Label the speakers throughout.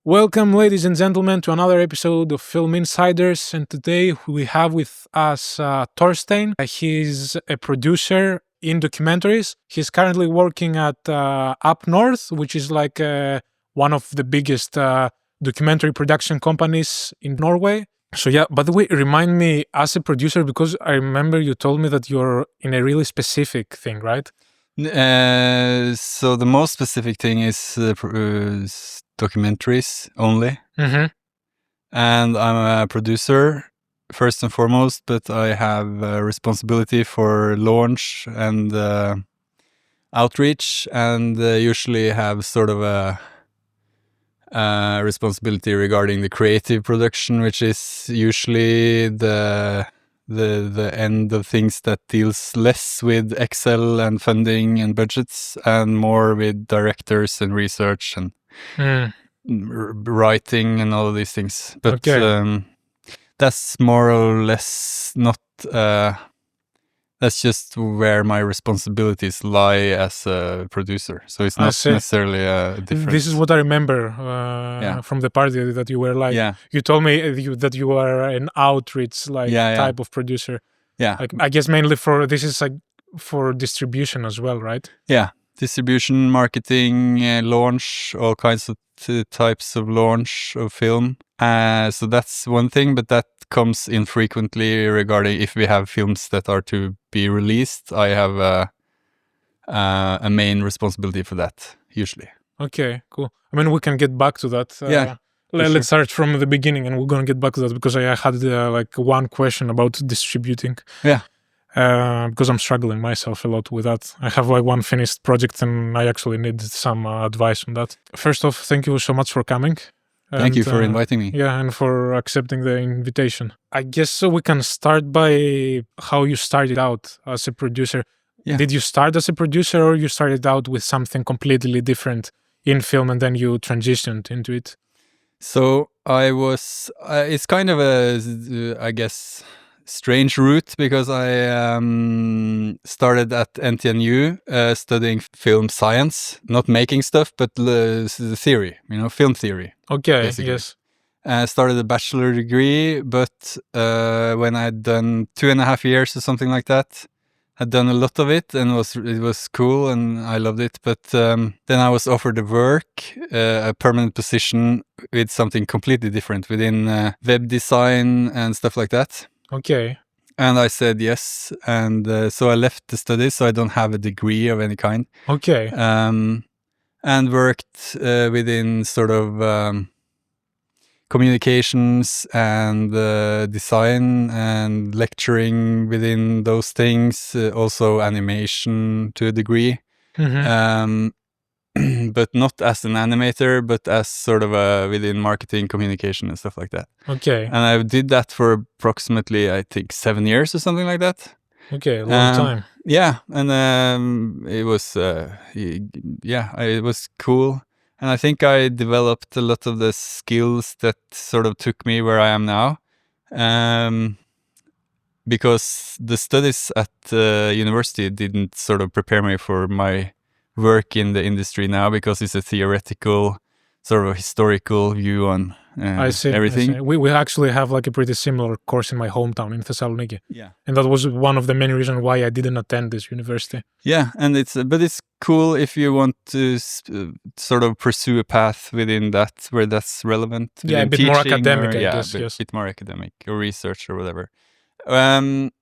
Speaker 1: Welcome, ladies and gentlemen, to another episode of Film Insiders. And today we have with us Torstein. He's a producer in documentaries. He's currently working at UpNorth, which is like one of the biggest documentary production companies in Norway. So yeah, by the way, remind me as a producer, because I remember you told me that you're in a really specific thing, right?
Speaker 2: So the most specific thing is documentaries only.
Speaker 1: Mm-hmm.
Speaker 2: And I'm a producer first and foremost, but I have a responsibility for launch and outreach, and usually have sort of a responsibility regarding the creative production, which is usually the end of things that deals less with Excel and funding and budgets and more with directors and research and writing and all of these things. But that's more or less not that's just where my responsibilities lie as a producer. So it's not necessarily a difference.
Speaker 1: This is what I remember from the party that you were like.
Speaker 2: Yeah.
Speaker 1: You told me that you are an outreach type of producer.
Speaker 2: Yeah.
Speaker 1: Like, I guess mainly this is like for distribution as well, right?
Speaker 2: Yeah. Distribution, marketing, launch, all kinds of types of launch of film. So that's one thing, but that comes infrequently regarding if we have films that are to be released. I have a main responsibility for that, usually.
Speaker 1: Okay, cool. I mean, we can get back to that. Let's start from the beginning, and we're going to get back to that because I had like one question about distributing.
Speaker 2: Yeah.
Speaker 1: Because I'm struggling myself a lot with that. I have like one finished project and I actually need some advice on that. First off, thank you so much for coming.
Speaker 2: Thank you for inviting me.
Speaker 1: Yeah, and for accepting the invitation. I guess so we can start by how you started out as a producer. Yeah. Did you start as a producer or you started out with something completely different in film and then you transitioned into it?
Speaker 2: So I was, it's kind of a, I guess, strange route because I started at NTNU studying film science, not making stuff, but the theory, film theory.
Speaker 1: Okay,
Speaker 2: basically.
Speaker 1: Yes.
Speaker 2: I started a bachelor degree, but when I had done 2.5 years or something like that, I'd done a lot of it and it was cool and I loved it. But then I was offered a a permanent position with something completely different within web design and stuff like that.
Speaker 1: Okay.
Speaker 2: And I said yes, and so I left the studies, so I don't have a degree of any kind.
Speaker 1: Okay.
Speaker 2: And worked within sort of communications and design and lecturing within those things, also animation to a degree.
Speaker 1: Mm-hmm.
Speaker 2: But not as an animator, but as sort of within marketing, communication and stuff like that.
Speaker 1: Okay.
Speaker 2: And I did that for approximately, I think, 7 years or something like that.
Speaker 1: Okay, a long time.
Speaker 2: Yeah, and it was, it was cool. And I think I developed a lot of the skills that sort of took me where I am now. Because the studies at university didn't sort of prepare me for my work in the industry now, because it's a theoretical, sort of historical view on everything.
Speaker 1: I see. We actually have like a pretty similar course in my hometown in Thessaloniki.
Speaker 2: Yeah.
Speaker 1: And that was one of the main reasons why I didn't attend this university.
Speaker 2: Yeah, and but it's cool if you want to sort of pursue a path within that, where that's relevant.
Speaker 1: Yeah, a bit more academic, I guess.
Speaker 2: A bit more academic or research or whatever. And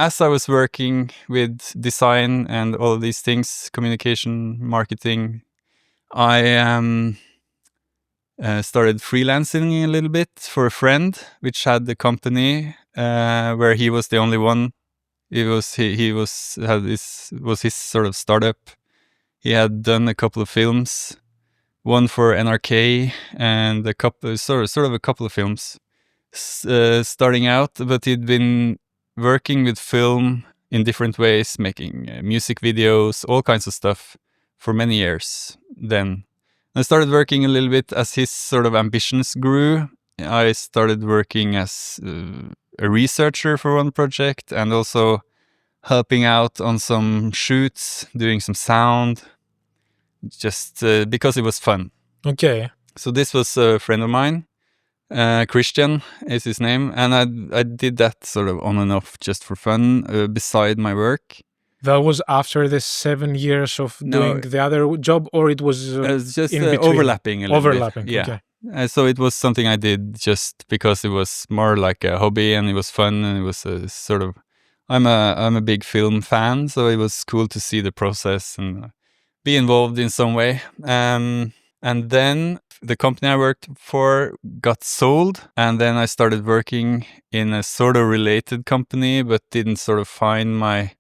Speaker 2: as I was working with design and all of these things, communication, marketing, I started freelancing a little bit for a friend, which had the company where he was the only one. This was his sort of startup. He had done a couple of films, one for NRK and a couple, sort of a couple of films. Starting out, but he'd been working with film in different ways, making music videos, all kinds of stuff for many years. Then I started working a little bit as his sort of ambitions grew. I started working as a researcher for one project and also helping out on some shoots, doing some sound, just because it was fun.
Speaker 1: Okay.
Speaker 2: So this was a friend of mine. Christian is his name, and I did that sort of on and off just for fun, beside my work.
Speaker 1: That was after the 7 years of doing
Speaker 2: No,
Speaker 1: the other job, or it was
Speaker 2: it's just
Speaker 1: in between?
Speaker 2: overlapping a little
Speaker 1: Overlapping,
Speaker 2: bit. Yeah.
Speaker 1: okay.
Speaker 2: So it was something I did just because it was more like a hobby, and it was fun, and it was a sort of. I'm a big film fan, so it was cool to see the process and be involved in some way. And then the company I worked for got sold, and then I started working in a sort of related company, but didn't sort of find my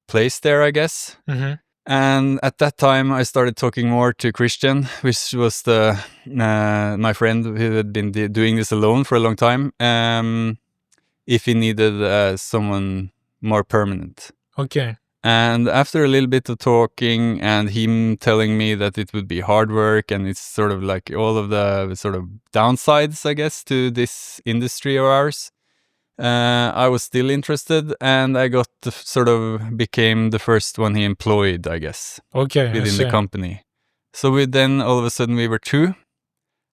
Speaker 2: place there, I guess.
Speaker 1: Mm-hmm.
Speaker 2: And at that time, I started talking more to Christian, which was the my friend who had been doing this alone for a long time. If he needed someone more permanent.
Speaker 1: Okay.
Speaker 2: And after a little bit of talking and him telling me that it would be hard work and it's sort of like all of the sort of downsides, I guess, to this industry of ours, I was still interested, and I got sort of became the first one he employed, I guess,
Speaker 1: Okay.
Speaker 2: within the company. So then all of a sudden we were two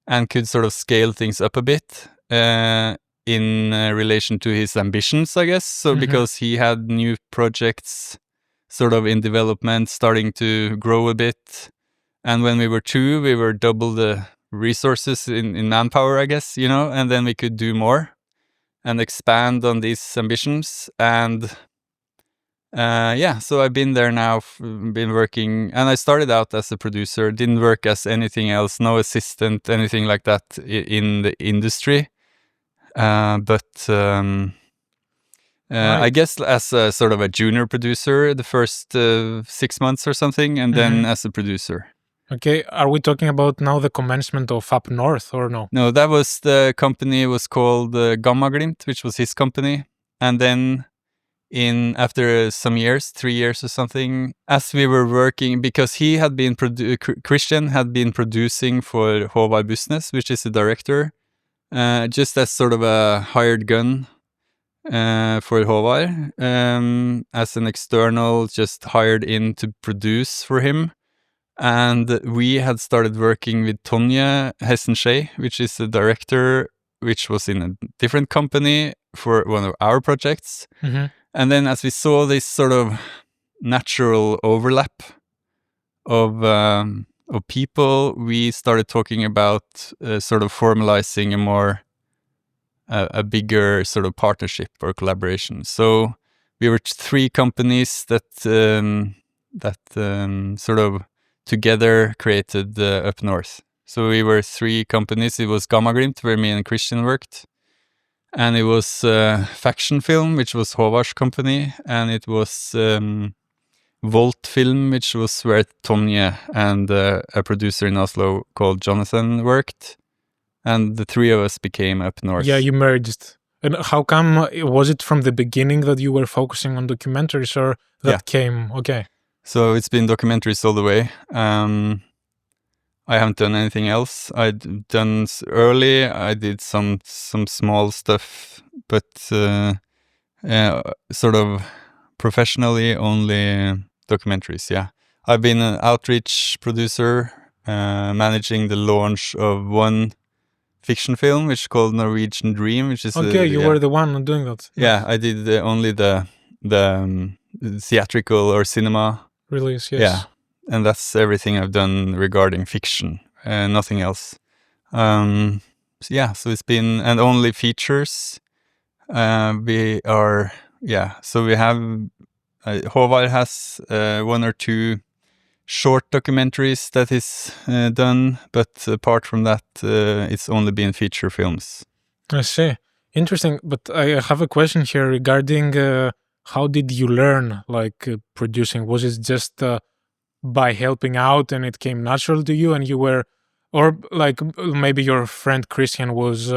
Speaker 2: and could sort of scale things up a bit. In relation to his ambitions, I guess. So because he had new projects sort of in development, starting to grow a bit. And when we were two, we were double the resources in manpower, I guess, and then we could do more and expand on these ambitions. And so I've been there now, been working, and I started out as a producer, didn't work as anything else, no assistant, anything like that in the industry. But I guess as a sort of a junior producer, the first 6 months or something, and then as a producer.
Speaker 1: Okay, are we talking about now the commencement of UpNorth or no?
Speaker 2: No, that was the company was called Gamma Glimt, which was his company. And then after some years, 3 years or something, as we were working, because he had been, Christian had been producing for Håvard Business, which is the director, just as sort of a hired gun for Håvard, as an external, just hired in to produce for him. And we had started working with Tonje Hessenskei, which is the director, which was in a different company for one of our projects. And then as we saw this sort of natural overlap of people, we started talking about sort of formalizing a bigger sort of partnership or collaboration. So we were three companies that sort of together created UpNorth. So we were three companies. It was Gamma Glimt, where me and Christian worked. And it was Faction Film, which was Håvard's company. And it was Volt Film, which was where Tonje and a producer in Oslo called Jonathan worked. And the three of us became UpNorth.
Speaker 1: Yeah, you merged. And how come, was it from the beginning that you were focusing on documentaries, or that came? Okay.
Speaker 2: So it's been documentaries all the way. I haven't done anything else. I'd done early. I did some small stuff, but sort of professionally only documentaries. Yeah, I've been an outreach producer, managing the launch of one fiction film, which is called Norwegian Dream, which is
Speaker 1: you were the one doing that.
Speaker 2: Yeah, I did only the theatrical or cinema
Speaker 1: release. Yes.
Speaker 2: Yeah, and that's everything I've done regarding fiction, nothing else. So it's been, and only features. So we have, Håvard has 1 or 2 short documentaries that is done, but apart from that, it's only been feature films.
Speaker 1: I see. Interesting, but I have a question here regarding how did you learn producing? Was it just by helping out and it came natural to you, and you were, or like maybe your friend Christian was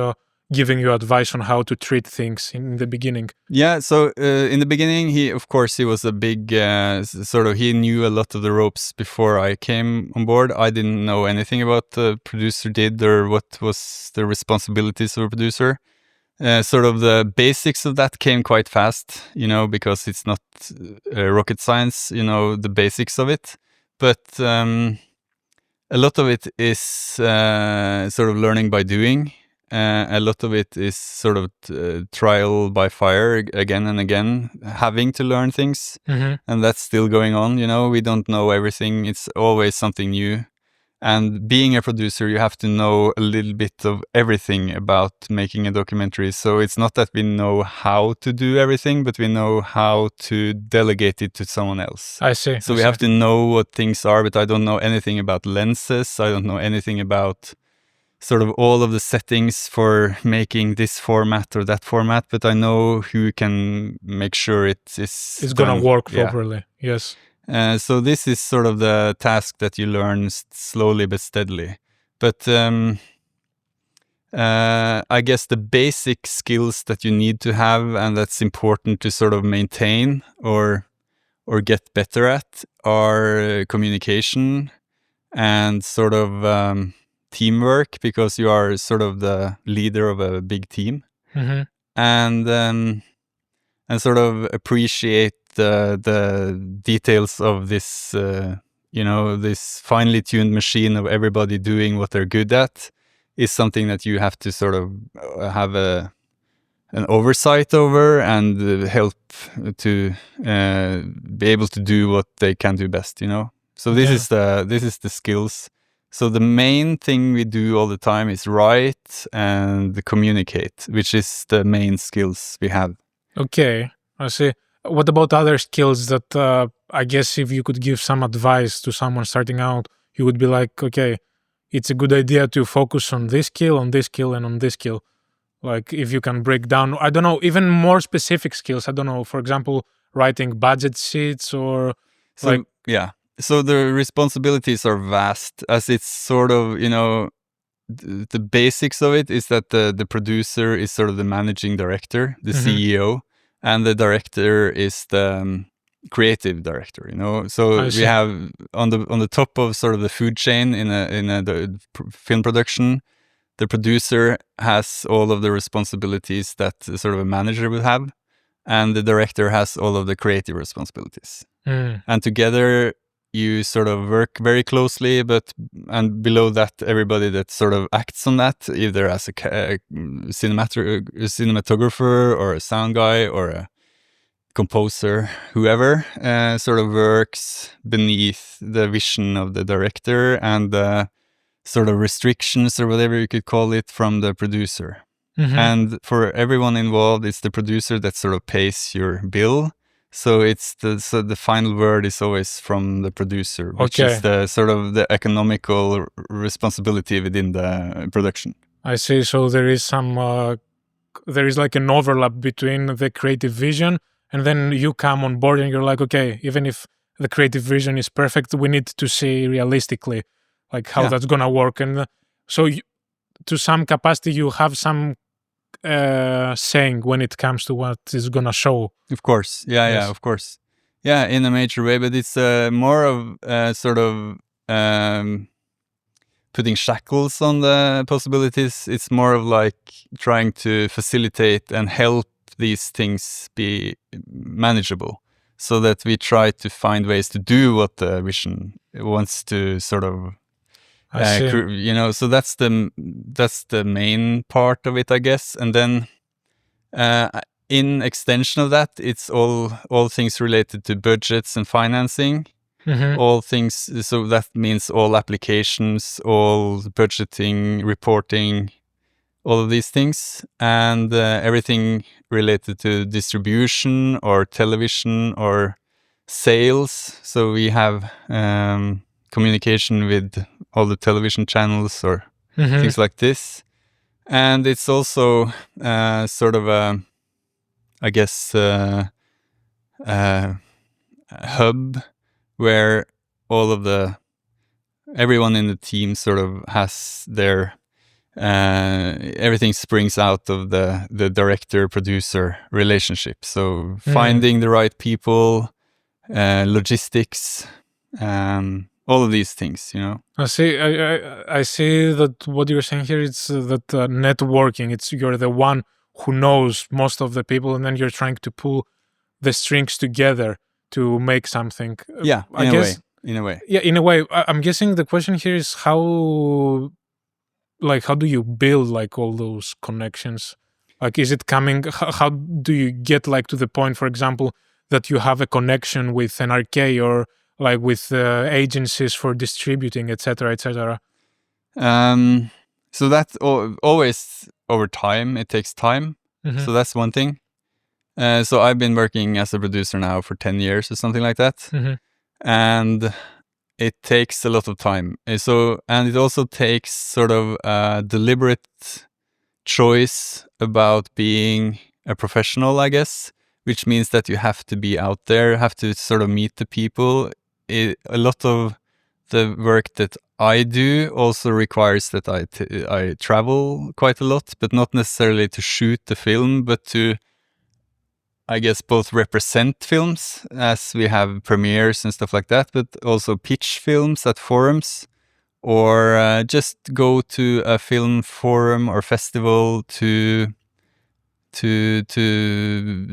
Speaker 1: giving you advice on how to treat things in the beginning?
Speaker 2: Yeah, so in the beginning, he was a big he knew a lot of the ropes before I came on board. I didn't know anything about the producer did or what was the responsibilities of a producer. Sort of the basics of that came quite fast, because it's not rocket science, the basics of it. But a lot of it is sort of learning by doing. A lot of it is sort of trial by fire again and again, having to learn things. And that's still going on. We don't know everything. It's always something new. And being a producer, you have to know a little bit of everything about making a documentary. So it's not that we know how to do everything, but we know how to delegate it to someone else.
Speaker 1: I see.
Speaker 2: So we have to know what things are, but I don't know anything about lenses. I don't know anything about sort of all of the settings for making this format or that format, but I know who can make sure it's
Speaker 1: going to work properly. Yes.
Speaker 2: So this is sort of the task that you learn slowly but steadily. But I guess the basic skills that you need to have and that's important to sort of maintain or get better at are communication and sort of teamwork, because you are sort of the leader of a big team. And sort of appreciate the details of this, this finely tuned machine of everybody doing what they're good at is something that you have to sort of have an oversight over and help to be able to do what they can do best, So this is the skills. So the main thing we do all the time is write and communicate, which is the main skills we have.
Speaker 1: Okay, I see. What about other skills that I guess if you could give some advice to someone starting out, you would be like, okay, it's a good idea to focus on this skill, and on this skill. Like if you can break down, I don't know, even more specific skills. I don't know, for example, writing budget sheets or
Speaker 2: So the responsibilities are vast, as it's sort of, the basics of it is that the producer is sort of the managing director, the CEO, and the director is the creative director, So we have on the top of sort of the food chain in a film production, the producer has all of the responsibilities that sort of a manager would have, and the director has all of the creative responsibilities. And together you sort of work very closely, and below that, everybody that sort of acts on that, either as a cinematographer or a sound guy or a composer, whoever, sort of works beneath the vision of the director and the sort of restrictions or whatever you could call it from the producer. And for everyone involved, it's the producer that sort of pays your bill. So the final word is always from the producer, which is the sort of the economical responsibility within the production.
Speaker 1: I see. So there is there is like an overlap between the creative vision, and then you come on board and you're like, okay, even if the creative vision is perfect, we need to see realistically like how that's gonna work. And so to some capacity, you have some saying when it comes to what is gonna show.
Speaker 2: Of course, yeah, of course, yeah, in a major way. But it's more of sort of putting shackles on the possibilities. It's more of like trying to facilitate and help these things be manageable, so that we try to find ways to do what the vision wants to sort of. So that's the main part of it, I guess. And then in extension of that, it's all things related to budgets and financing. All things, so that means all applications, all budgeting, reporting, all of these things, and everything related to distribution or television or sales. So we have communication with all the television channels or things like this. And it's also sort of a, I guess, a hub where all of everyone in the team sort of has their, everything springs out of the director-producer relationship. So finding the right people, logistics, all of these things,
Speaker 1: I see. I see that what you're saying here is that networking. You're the one who knows most of the people, and then you're trying to pull the strings together to make something.
Speaker 2: Yeah,
Speaker 1: I guess
Speaker 2: in a way.
Speaker 1: Yeah, in a way. I'm guessing the question here is how do you build like all those connections? Like, is it coming? How do you get like to the point, for example, that you have a connection with an arcade or like with agencies for distributing, etc., etc.?
Speaker 2: So that's always over time. It takes time.
Speaker 1: Hmm.
Speaker 2: So that's one thing. So I've been working as a producer now for 10 years or something like that.
Speaker 1: Hmm.
Speaker 2: And it takes a lot of time. And it also takes sort of a deliberate choice about being a professional, I guess, which means that you have to be out there, have to sort of meet the people. A lot of the work that I do also requires that I travel quite a lot, but not necessarily to shoot the film, but to, I guess, both represent films as we have premieres and stuff like that, but also pitch films at forums, or just go to a film forum or festival to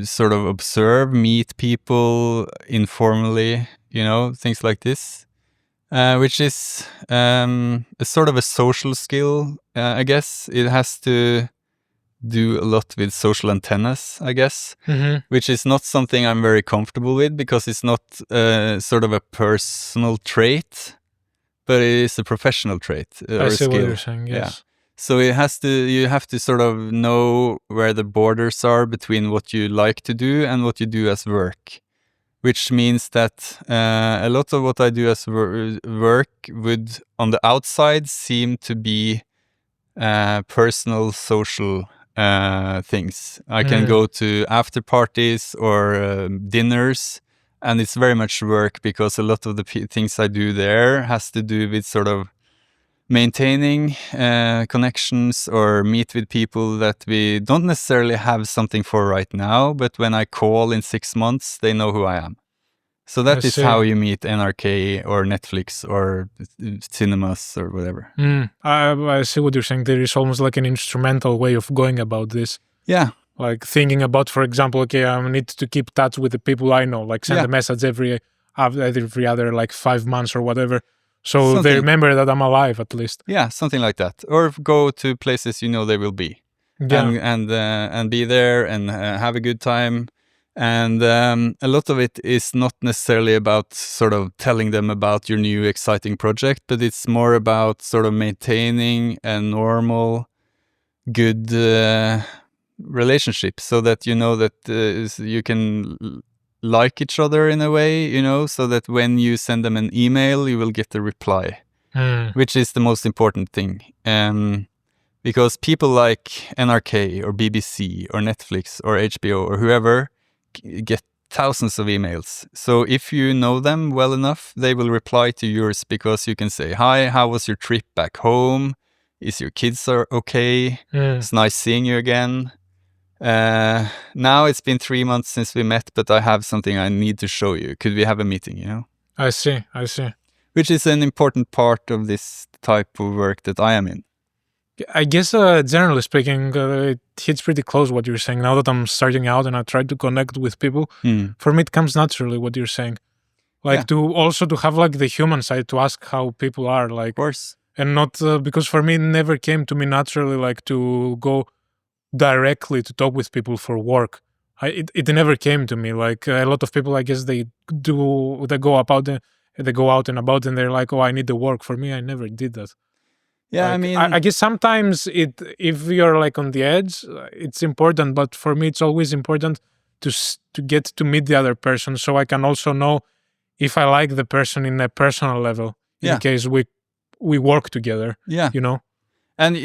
Speaker 2: sort of observe, meet people informally, things like this, which is a sort of a social skill, I guess. It has to do a lot with social antennas, I guess,
Speaker 1: Hmm.
Speaker 2: which is not something I'm very comfortable with because it's not sort of a personal trait, but it is a professional trait
Speaker 1: I
Speaker 2: or a
Speaker 1: see what you're
Speaker 2: skill.
Speaker 1: saying.
Speaker 2: Yeah.
Speaker 1: Yes.
Speaker 2: So you have to sort of know where the borders are between what you like to do and what you do as work, which means that a lot of what I do as work would, on the outside, seem to be personal, social things. I can
Speaker 1: Mm.
Speaker 2: go to after parties or dinners, and it's very much work because a lot of the things I do there has to do with sort of maintaining connections or meet with people that we don't necessarily have something for right now, but when I call in 6 months, they know who I am. So
Speaker 1: I
Speaker 2: that is
Speaker 1: see.
Speaker 2: how you meet NRK or Netflix or cinemas or whatever.
Speaker 1: I see what you're saying. There is almost like an instrumental way of going about this.
Speaker 2: Yeah,
Speaker 1: Like thinking about, for example, okay, I need to keep touch with the people I know, like send
Speaker 2: yeah,
Speaker 1: a message every other like 5 months or whatever, so they
Speaker 2: something.
Speaker 1: remember that I'm alive at least.
Speaker 2: Yeah, something like that. Or go to places you know they will be,
Speaker 1: Yeah.
Speaker 2: and be there and have a good time. And a lot of it is not necessarily about sort of telling them about your new exciting project, but it's more about sort of maintaining a normal, good relationship, so that you know that you can like each other in a way, so that when you send them an email, you will get a reply,
Speaker 1: Mm.
Speaker 2: which is the most important thing. Because people like NRK or BBC or Netflix or HBO or whoever get thousands of emails. So if you know them well enough, they will reply to yours because you can say, "Hi, how was your trip back home? Is your kids are okay?
Speaker 1: Mm.
Speaker 2: It's nice seeing you again. Now it's been 3 months since we met, but I have something I need to show you. Could we have a meeting?"
Speaker 1: I see.
Speaker 2: Which is an important part of this type of work that I am in.
Speaker 1: I guess generally speaking, it hits pretty close what you're saying. Now that I'm starting out and I try to connect with people, for me it comes naturally what you're saying, like
Speaker 2: Yeah.
Speaker 1: to also to have like the human side, to ask how people are,
Speaker 2: Of
Speaker 1: like,
Speaker 2: course.
Speaker 1: and not because for me it never came to me naturally like to go directly to talk with people for work. It never came to me. Like a lot of people, I guess they go about they go out and about and they're like, oh, I need the work. For me, I never did that.
Speaker 2: Yeah, I
Speaker 1: Like
Speaker 2: mean,
Speaker 1: I guess sometimes if you're like on the edge, it's important. But for me, it's always important to get to meet the other person, so I can also know if I like the person in a personal level. In
Speaker 2: yeah,
Speaker 1: case we work together,
Speaker 2: yeah.
Speaker 1: you know.
Speaker 2: And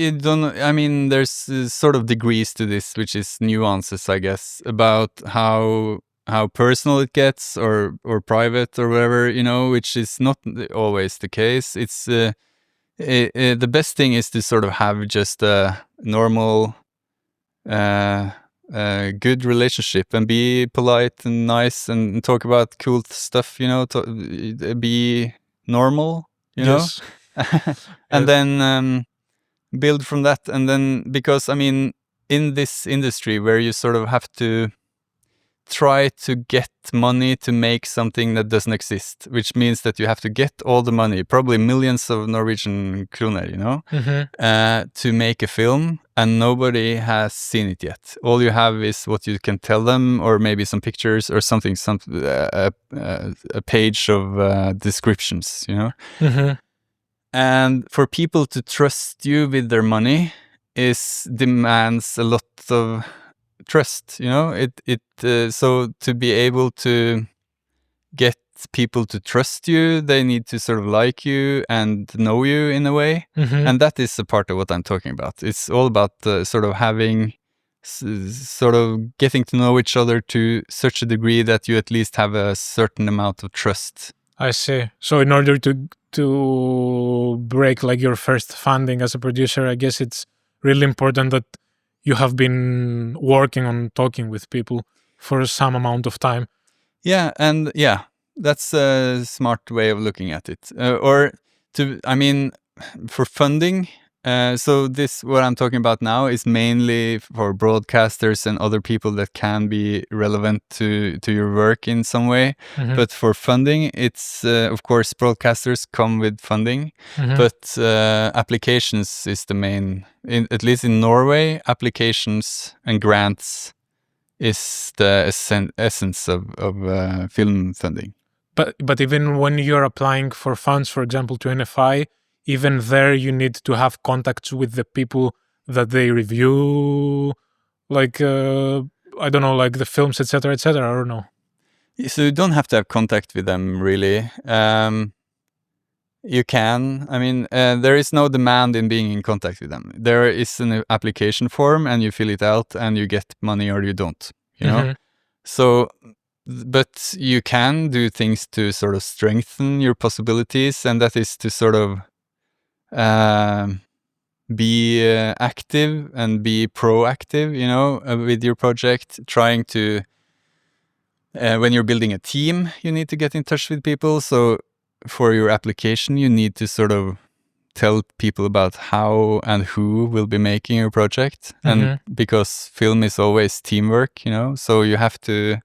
Speaker 2: I mean, there's sort of degrees to this, which is nuances, I guess, about how personal it gets or private or whatever, which is not always the case. It's the best thing is to sort of have just a normal, good relationship and be polite and nice and talk about cool stuff, be normal,
Speaker 1: Yes.
Speaker 2: and
Speaker 1: Yes.
Speaker 2: then build from that. And then, because I mean, in this industry where you sort of have try to get money to make something that doesn't exist, which means that you have to get all the money, probably millions of Norwegian kroner, to make a film, and nobody has seen it yet. All you have is what you can tell them, or maybe some pictures or something, a page of descriptions, And for people to trust you with their money demands a lot of trust, so to be able to get people to trust you, they need to sort of like you and know you in a way. And that is a part of what I'm talking about. It's all about sort of having sort of getting to know each other to such a degree that you at least have a certain amount of trust.
Speaker 1: I see. So in order to break like your first funding as a producer, I guess it's really important that you have been working on talking with people for some amount of time.
Speaker 2: Yeah, and that's a smart way of looking at it. For funding, so what I'm talking about now is mainly for broadcasters and other people that can be relevant to your work in some way. But for funding, it's of course broadcasters come with funding, but applications is the main. At least in Norway, applications and grants is the essence of film funding.
Speaker 1: But even when you're applying for funds, for example, to NFI, even there you need to have contacts with the people that they review, like I don't know, like the films, etc., etc. I don't know.
Speaker 2: So you don't have to have contact with them, really. You can. I mean, there is no demand in being in contact with them. There is an application form, and you fill it out, and you get money or you don't. So, but you can do things to sort of strengthen your possibilities, and that is to sort of be active and be proactive, with your project, trying to. When you're building a team, you need to get in touch with people. So for your application, you need to sort of tell people about how and who will be making your project. And because film is always teamwork, so you have to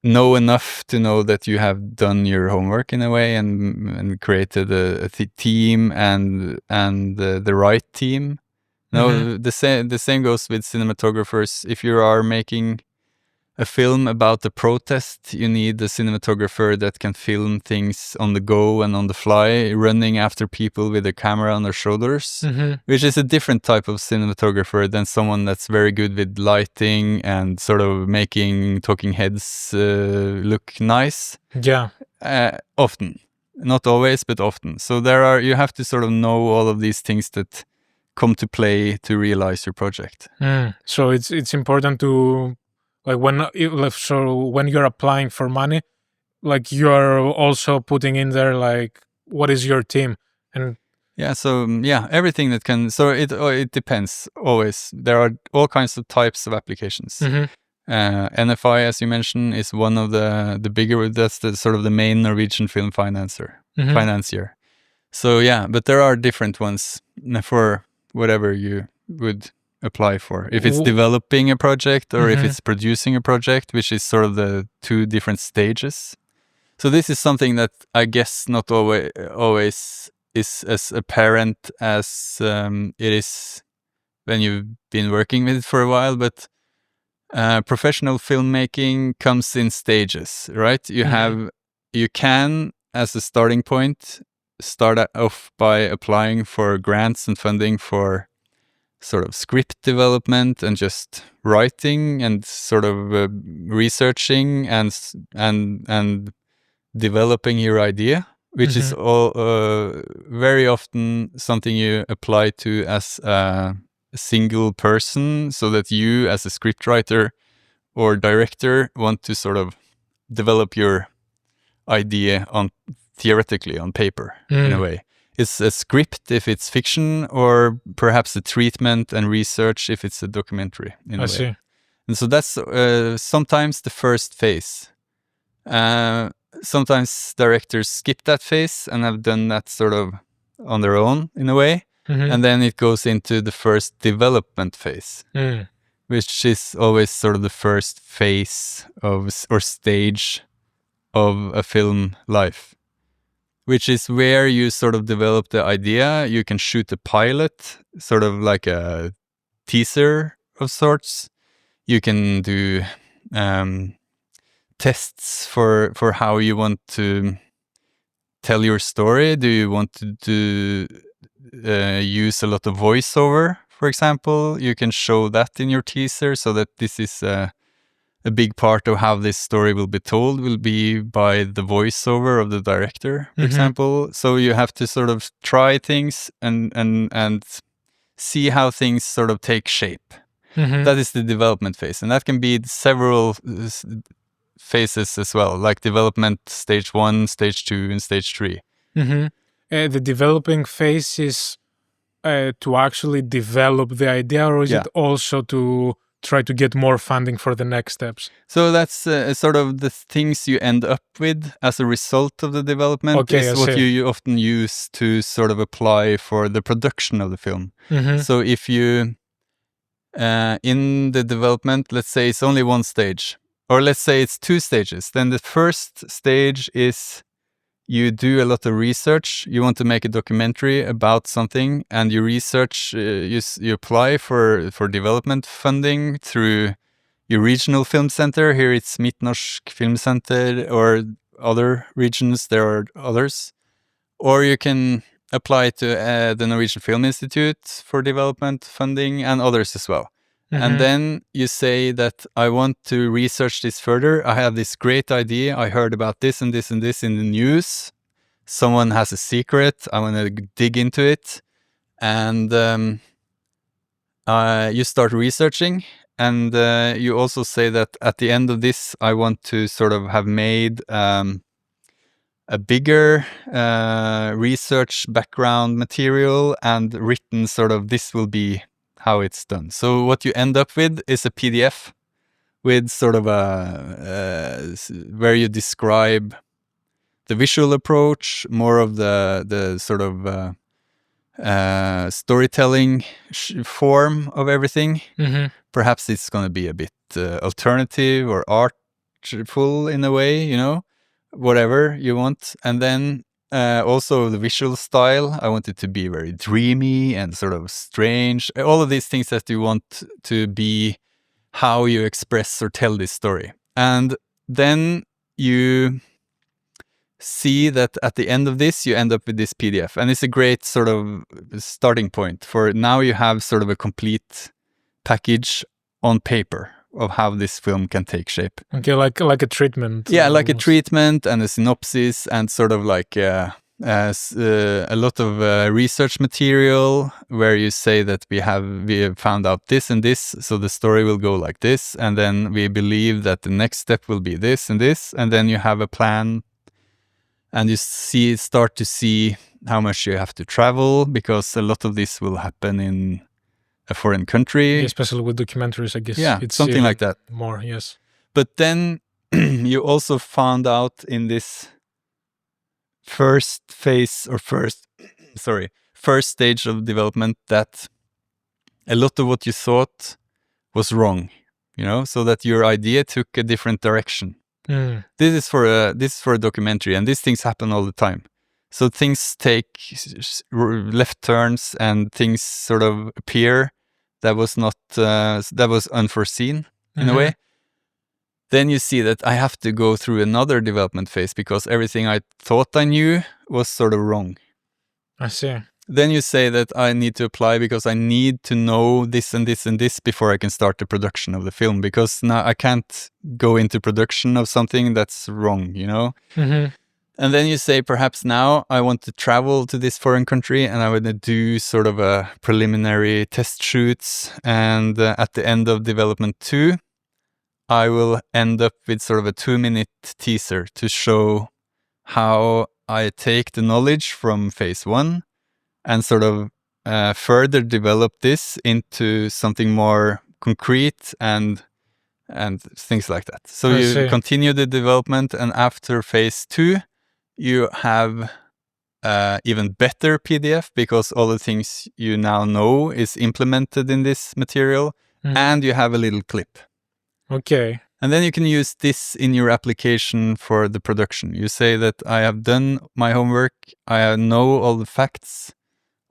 Speaker 2: know enough to know that you have done your homework in a way and created a team and the right team. No, the same goes with cinematographers. If you are making a film about the protest, you need a cinematographer that can film things on the go and on the fly, running after people with a camera on their shoulders, which is a different type of cinematographer than someone that's very good with lighting and sort of making talking heads look nice.
Speaker 1: Yeah.
Speaker 2: Often. Not always, but often. So you have to sort of know all of these things that come to play to realize your project.
Speaker 1: So it's important to when you're applying for money, like you're also putting in there like what is your team and
Speaker 2: everything that can. So it depends always. There are all kinds of types of applications. NFI, as you mentioned, is one of the bigger. That's the sort of the main Norwegian film financier. So but there are different ones for whatever you would apply for. If it's developing a project or if it's producing a project, which is sort of the two different stages. So this is something that I guess not always is as apparent as it is when you've been working with it for a while, but professional filmmaking comes in stages, right? You can, as a starting point, start off by applying for grants and funding for sort of script development and just writing and sort of researching and developing your idea, which is all very often something you apply to as a single person, so that you as a scriptwriter or director want to sort of develop your idea theoretically on paper in a way. It's a script if it's fiction, or perhaps a treatment and research if it's a documentary in a way.
Speaker 1: See.
Speaker 2: And so that's sometimes the first phase. Sometimes directors skip that phase and have done that sort of on their own in a way. And then it goes into the first development phase. which is always sort of the first phase of or stage of a film life, which is where you sort of develop the idea. You can shoot a pilot, sort of like a teaser of sorts. You can do tests for how you want to tell your story. Do you want to use a lot of voiceover, for example? You can show that in your teaser, so that this is a big part of how this story will be told will be by the voiceover of the director, for example. So you have to sort of try things and see how things sort of take shape. That is the development phase, and that can be several phases as well, like development stage 1, stage 2, and stage 3.
Speaker 1: The developing phase is to actually develop the idea, or is it also to try to get more funding for the next steps?
Speaker 2: So that's sort of the things you end up with as a result of the development is what you often use to sort of apply for the production of the film. So if you, in the development, let's say it's only one stage, or let's say it's 2 stages, then the first stage is you do a lot of research. You want to make a documentary about something, and you research, you apply for development funding through your regional film center. Here it's Midtnorsk Film Center, or other regions, there are others. Or you can apply to the Norwegian Film Institute for development funding, and others as well. And then you say that I want to research this further. I have this great idea. I heard about this and this and this in the news. Someone has a secret. I want to dig into it. And you start researching. And you also say that at the end of this, I want to sort of have made a bigger research background material and written sort of, this will be how it's done. So what you end up with is a PDF with sort of where you describe the visual approach, more of the sort of storytelling form of everything. Perhaps it's going to be a bit alternative or artful in a way, you know, whatever you want. And then also the visual style, I want it to be very dreamy and sort of strange. All of these things that you want to be how you express or tell this story. And then you see that at the end of this, you end up with this PDF. And it's a great sort of starting point for now. You have sort of a complete package on paper of how this film can take shape.
Speaker 1: Okay, like a treatment.
Speaker 2: Yeah, like almost a treatment and a synopsis and sort of like a lot of research material where you say that we have found out this and this, so the story will go like this, and then we believe that the next step will be this and this, and then you have a plan, and you start to see how much you have to travel, because a lot of this will happen in a foreign country.
Speaker 1: Yeah, especially with documentaries, I guess.
Speaker 2: Yeah, it's something like that.
Speaker 1: More, yes.
Speaker 2: But then you also found out in this first phase or first stage of development that a lot of what you thought was wrong, you know, so that your idea took a different direction. This is for a documentary, and these things happen all the time. So things take left turns and things sort of appear that was not that was unforeseen in a way. Then you see that I have to go through another development phase because everything I thought I knew was sort of wrong.
Speaker 1: I see.
Speaker 2: Then you say that I need to apply because I need to know this and this and this before I can start the production of the film, because now I can't go into production of something that's wrong, you know? And then you say, perhaps now I want to travel to this foreign country and I want to do sort of a preliminary test shoots. And at the end of development 2, I will end up with sort of a 2-minute teaser to show how I take the knowledge from phase 1 and sort of further develop this into something more concrete and things like that. So you continue the development, and after phase 2, you have even better PDF because all the things you now know is implemented in this material. and you have a little clip.
Speaker 1: Okay.
Speaker 2: And then you can use this in your application for the production. You say that I have done my homework, I know all the facts,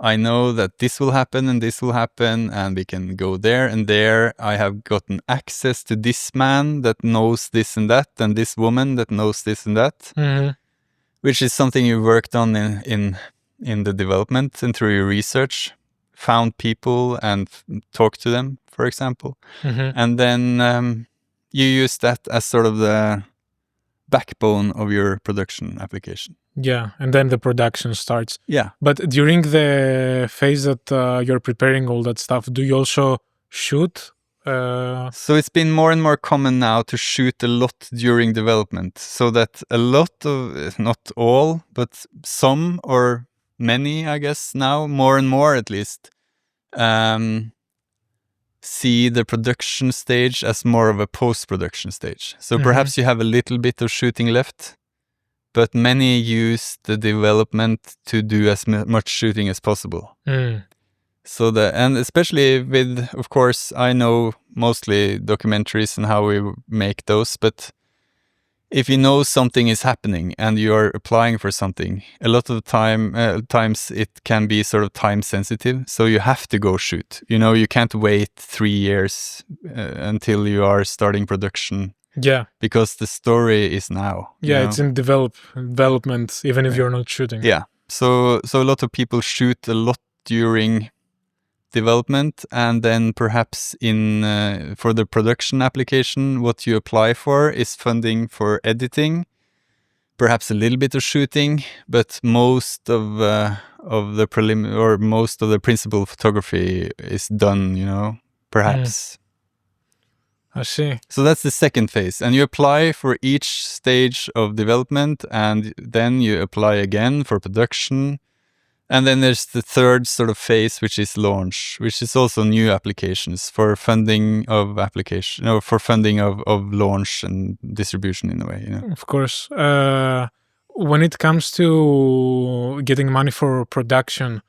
Speaker 2: I know that this will happen and this will happen, and we can go there and there. I have gotten access to this man that knows this and that, and this woman that knows this and that, which is something you worked on in the development and through your research, found people and talked to them, for example. And then you use that as sort of the backbone of your production application.
Speaker 1: Yeah, and then the production starts.
Speaker 2: Yeah.
Speaker 1: But during the phase that you're preparing all that stuff, do you also shoot?
Speaker 2: So it's been more and more common now to shoot a lot during development, so that a lot of, not all, but some or many, I guess now, more and more at least, see the production stage as more of a post-production stage. So perhaps you have a little bit of shooting left, but many use the development to do as much shooting as possible. So and especially with, of course, I know mostly documentaries and how we make those, but if you know something is happening and you're applying for something, a lot of times it can be sort of time sensitive. So you have to go shoot. You can't wait 3 years until you are starting production.
Speaker 1: Yeah.
Speaker 2: Because the story is now.
Speaker 1: Yeah, it's in development, even if you're not shooting.
Speaker 2: Yeah. So a lot of people shoot a lot during development, and then perhaps for the production application, what you apply for is funding for editing, perhaps a little bit of shooting, but most of the most of the principal photography is done, perhaps.
Speaker 1: I see.
Speaker 2: So that's the second phase, and you apply for each stage of development, and then you apply again for production. And then there's the third sort of phase, which is launch, which is also new applications for funding of application, or for funding of launch and distribution in a way.
Speaker 1: Of course. When it comes to getting money for production,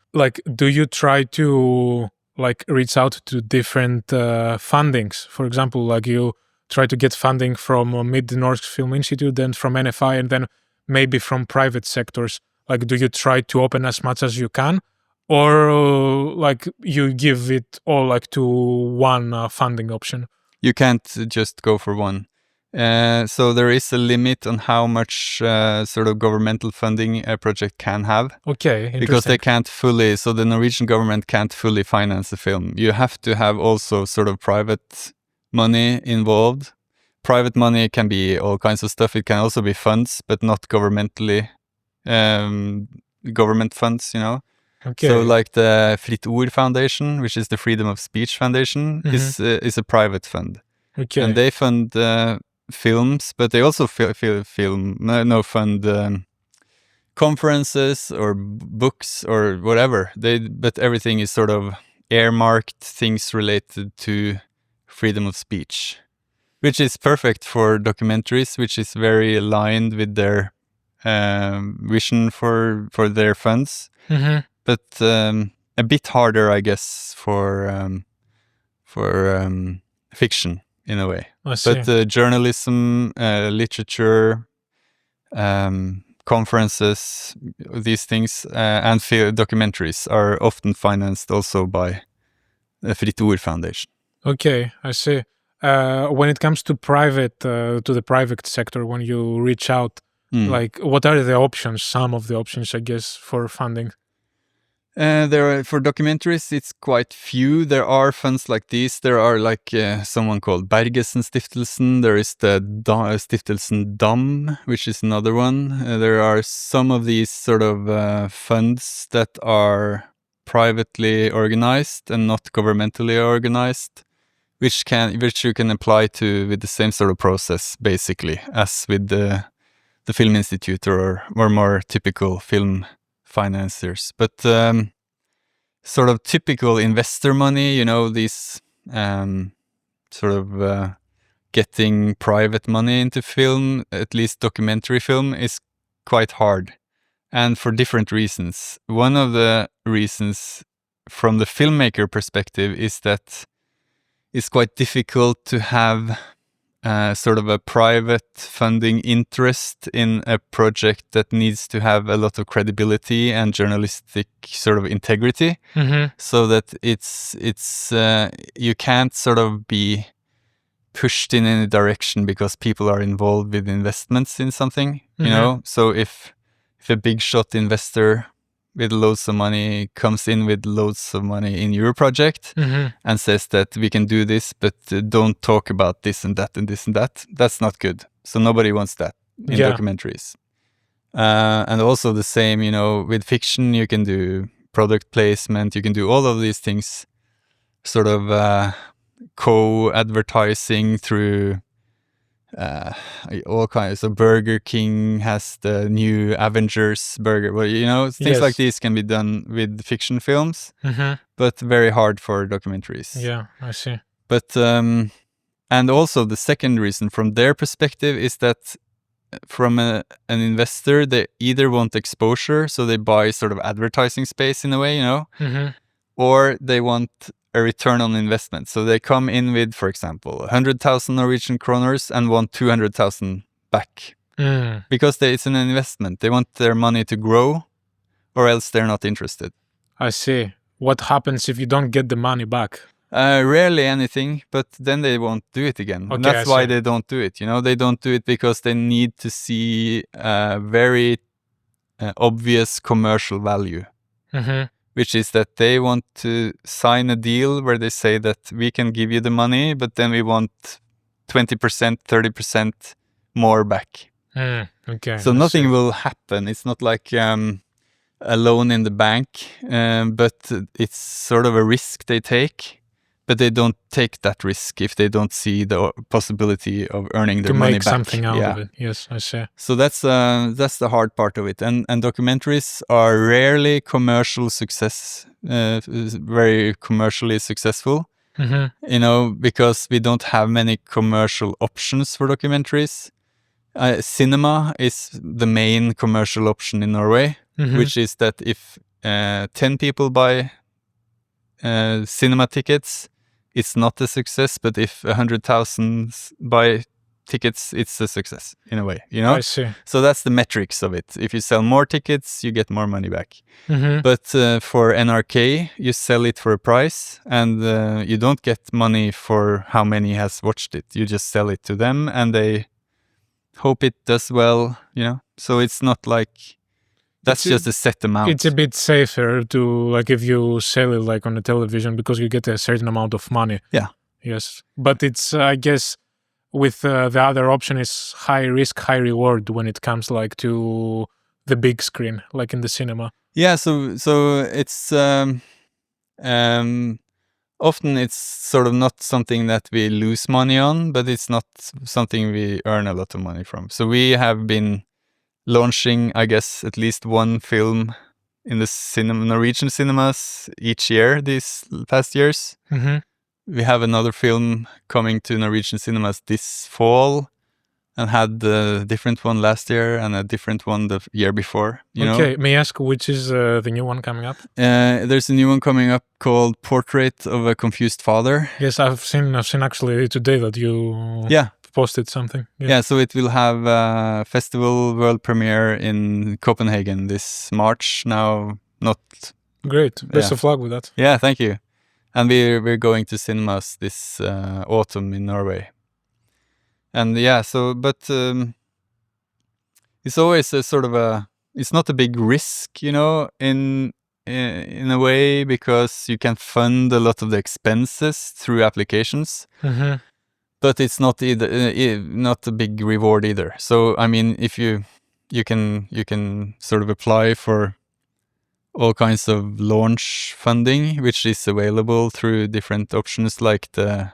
Speaker 1: do you try to reach out to different fundings? For example, you try to get funding from Mid-North Film Institute, then from NFI, and then maybe from private sectors. Do you try to open as much as you can, or you give it all to one funding option?
Speaker 2: You can't just go for one. So there is a limit on how much sort of governmental funding a project can have.
Speaker 1: Okay, interesting.
Speaker 2: Because they can't fully, so the Norwegian government can't fully finance the film. You have to have also sort of private money involved. Private money can be all kinds of stuff. It can also be funds, but not governmentally. Government funds,
Speaker 1: Okay.
Speaker 2: So like the Fritt Ord Foundation, which is the Freedom of Speech Foundation, is a private fund.
Speaker 1: Okay.
Speaker 2: And they fund films, but they also fund conferences or books or whatever. But everything is sort of earmarked things related to freedom of speech, which is perfect for documentaries, which is very aligned with their vision for their funds, but a bit harder, I guess, for fiction in a way.
Speaker 1: I see.
Speaker 2: But journalism, literature, conferences, these things, and documentaries are often financed also by the Fritt Ord Foundation.
Speaker 1: Okay, I see. When it comes to the private sector, when you reach out, what are the options? Some of the options, I guess, for funding.
Speaker 2: For documentaries, it's quite few. There are funds like these. There are someone called Bergesen-stiftelsen. There is the Stiftelsen Dam, which is another one. There are some of these sort of funds that are privately organized and not governmentally organized, which you can apply to with the same sort of process, basically, as with the Film Institute or more typical film financiers. But sort of typical investor money, these sort of getting private money into film, at least documentary film, is quite hard, and for different reasons. One of the reasons from the filmmaker perspective is that it's quite difficult to have sort of a private funding interest in a project that needs to have a lot of credibility and journalistic sort of integrity, so that it's you can't sort of be pushed in any direction because people are involved with investments in something, you know. So if a big shot investor with loads of money comes in with loads of money in your project and says that we can do this, but don't talk about this and that and this and that, that's not good. So nobody wants that in documentaries. And also the same, you know, with fiction, you can do product placement, you can do all of these things, sort of co-advertising through all kinds. So Burger King has the new Avengers burger. Well, you know, things like these can be done with fiction films, but very hard for documentaries.
Speaker 1: Yeah, I see.
Speaker 2: But and also the second reason from their perspective is that from an investor, they either want exposure, so they buy sort of advertising space in a way, you know, or they want a return on investment. So they come in with, for example, 100,000 Norwegian kroners and want 200,000 back. Because it's an investment. They want their money to grow, or else they're not interested.
Speaker 1: I see. What happens if you don't get the money back?
Speaker 2: Rarely anything, but then they won't do it again.
Speaker 1: Okay,
Speaker 2: And that's why they don't do it. You know, they don't do it because they need to see very obvious commercial value. Which is that they want to sign a deal where they say that we can give you the money, but then we want 20%, 30% more back.
Speaker 1: Okay.
Speaker 2: So nothing will happen. It's not like a loan in the bank, but it's sort of a risk they take. But they don't take that risk if they don't see the possibility of earning their money back.
Speaker 1: To make something out of it. Yes, I see.
Speaker 2: So that's the hard part of it. And documentaries are rarely commercial success, very commercially successful. You know, because we don't have many commercial options for documentaries. Cinema is the main commercial option in Norway, which is that if 10 people buy cinema tickets, it's not a success, but if 100,000 buy tickets, it's a success in a way, you know?
Speaker 1: I see.
Speaker 2: So that's the metrics of it. If you sell more tickets, you get more money back. But for NRK, you sell it for a price, and you don't get money for how many has watched it. You just sell it to them, and they hope it does well, you know? So it's not like... That's just a set amount.
Speaker 1: It's a bit safer to, like, if you sell it like on the television, because you get a certain amount of money.
Speaker 2: Yeah.
Speaker 1: Yes. But it's, I guess, with the other option is high risk, high reward when it comes like to the big screen, like in the cinema.
Speaker 2: Yeah. So it's often it's sort of not something that we lose money on, but it's not something we earn a lot of money from. So we have been launching, I guess, at least one film in the Norwegian cinemas each year these past years. We have another film coming to Norwegian cinemas this fall, and had a different one last year and a different one the year before. You know?
Speaker 1: May I ask which is the new one coming up?
Speaker 2: There's a new one coming up called Portrait of a Confused Father.
Speaker 1: Yes, I've seen actually today that you posted something.
Speaker 2: Yeah, so it will have a festival world premiere in Copenhagen this March. Now, not...
Speaker 1: Great. Best of luck with that.
Speaker 2: Yeah, thank you. And we're going to cinemas this autumn in Norway. And yeah, so, but it's always a sort of it's not a big risk, you know, in a way, because you can fund a lot of the expenses through applications. But it's not not a big reward either. So I mean, if you can sort of apply for all kinds of launch funding, which is available through different options, like the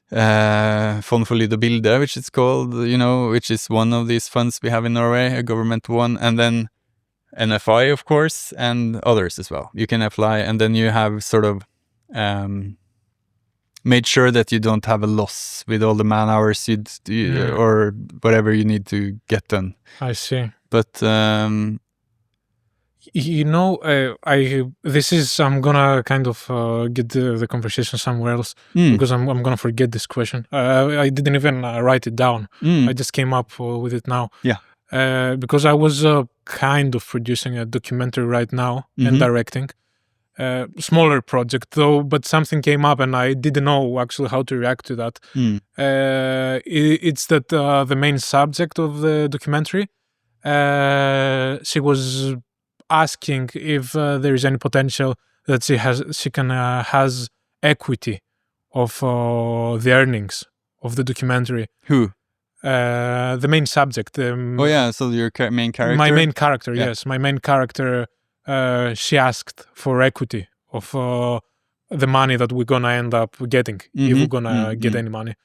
Speaker 2: Fond for lyd og bilde, which it's called, you know, which is one of these funds we have in Norway, a government one, and then NFI, of course, and others as well. You can apply, and then you have sort of made sure that you don't have a loss with all the man hours or whatever you need to get done.
Speaker 1: I see.
Speaker 2: But
Speaker 1: You know, I'm gonna kind of get the conversation somewhere else because I'm gonna forget this question. I didn't even write it down. I just came up with it now.
Speaker 2: Yeah.
Speaker 1: Because I was kind of producing a documentary right now and directing. Smaller project though, but something came up and I didn't know actually how to react to that. It's that the main subject of the documentary, she was asking if there is any potential that she can has equity of the earnings of the documentary.
Speaker 2: Who?
Speaker 1: The main subject.
Speaker 2: Oh yeah, so your main character.
Speaker 1: My main character,
Speaker 2: Yeah.
Speaker 1: yes, my main character. She asked for equity of the money that we're gonna end up getting if we're gonna get any money.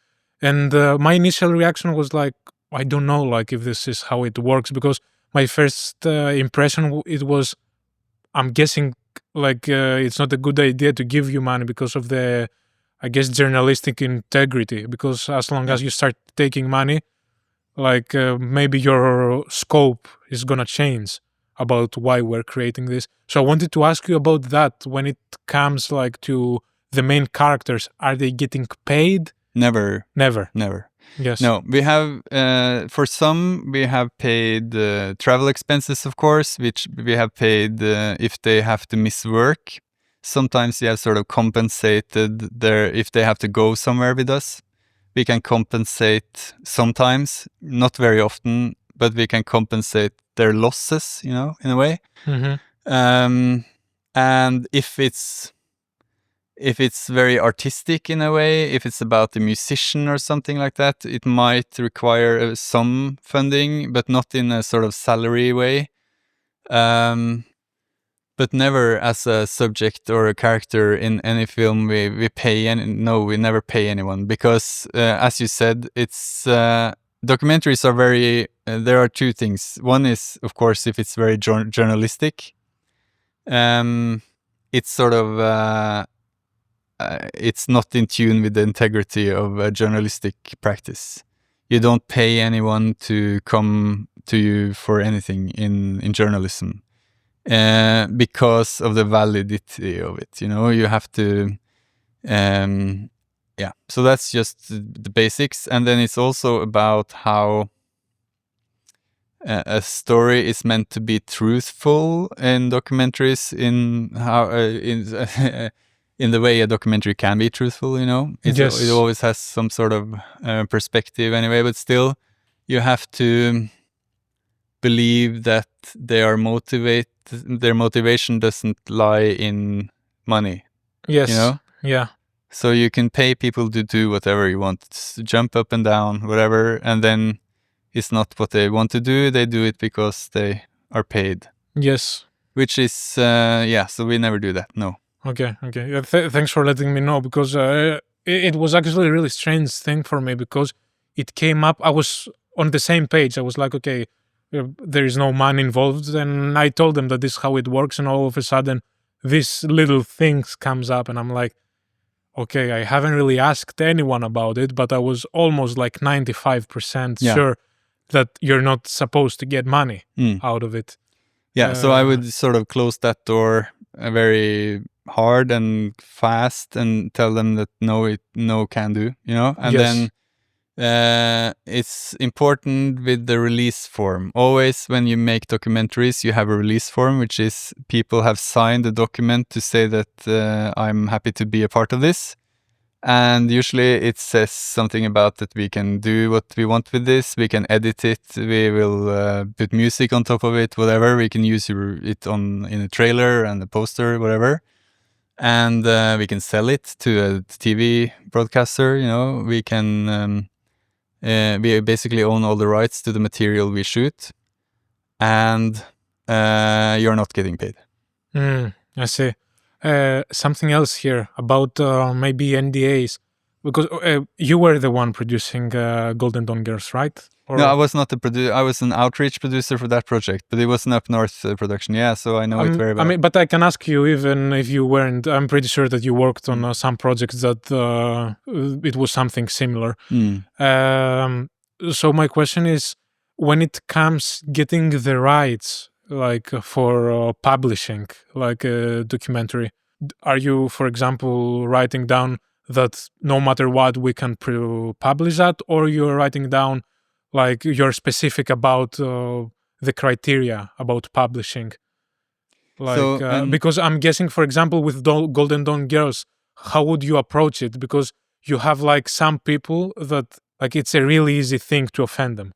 Speaker 1: And my initial reaction was like, I don't know, like if this is how it works, because my first impression it was, I'm guessing like it's not a good idea to give you money because of the, I guess, journalistic integrity. Because as long as you start taking money, like maybe your scope is gonna change about why we're creating this. So I wanted to ask you about that. When it comes like to the main characters, are they getting paid?
Speaker 2: Never.
Speaker 1: Yes.
Speaker 2: No, we have for some we have paid travel expenses, of course, which we have paid if they have to miss work. Sometimes we have sort of compensated if they have to go somewhere with us. We can compensate sometimes, not very often, but we can compensate their losses, in a way. And if it's very artistic in a way, if it's about a musician or something like that, it might require some funding, but not in a sort of salary way. But never as a subject or a character in any film we pay we never pay anyone, because as you said, it's documentaries are very there are two things. One is, of course, if it's very journalistic, it's sort of it's not in tune with the integrity of a journalistic practice. You don't pay anyone to come to you for anything in journalism. Because of the validity of it, you have to, yeah. So that's just the basics, and then it's also about how a story is meant to be truthful in documentaries, in how in the way a documentary can be truthful.
Speaker 1: Yes.
Speaker 2: It always has some sort of perspective anyway, but still, you have to believe that they are motivated. Their motivation doesn't lie in money.
Speaker 1: Yes. Yeah.
Speaker 2: So you can pay people to do whatever you want, jump up and down, whatever, and then it's not what they want to do. They do it because they are paid.
Speaker 1: Yes.
Speaker 2: Which is so we never do that. No.
Speaker 1: Okay. Yeah, thanks for letting me know, because it was actually a really strange thing for me, because it came up. I was on the same page. I was like, okay, there is no money involved, and I told them that this is how it works, and all of a sudden this little things comes up, and I'm like, okay, I haven't really asked anyone about it, but I was almost like 95% sure that you're not supposed to get money out of it.
Speaker 2: Yeah, so I would sort of close that door very hard and fast and tell them that no can do, and then it's important with the release form. Always when you make documentaries, you have a release form, which is people have signed a document to say that I'm happy to be a part of this. And usually it says something about that we can do what we want with this. We can edit it. We will put music on top of it, whatever. We can use it in a trailer and a poster, whatever. And we can sell it to a TV broadcaster. We can we basically own all the rights to the material we shoot, and you're not getting paid.
Speaker 1: I see. Something else here about maybe NDAs, because you were the one producing Golden Dawn Girls, right?
Speaker 2: No, I was not the producer. I was an outreach producer for that project, but it was an UpNorth production. Yeah, so I know it very well.
Speaker 1: I mean, but I can ask you, even if you weren't, I'm pretty sure that you worked on some projects that it was something similar. So my question is, when it comes getting the rights like for publishing like a documentary? Are you, for example, writing down that no matter what we can publish that, or you're writing down like you're specific about the criteria about publishing? Like
Speaker 2: So, and
Speaker 1: because I'm guessing, for example, with Golden Dawn Girls, how would you approach it? Because you have like some people that like it's a really easy thing to offend them,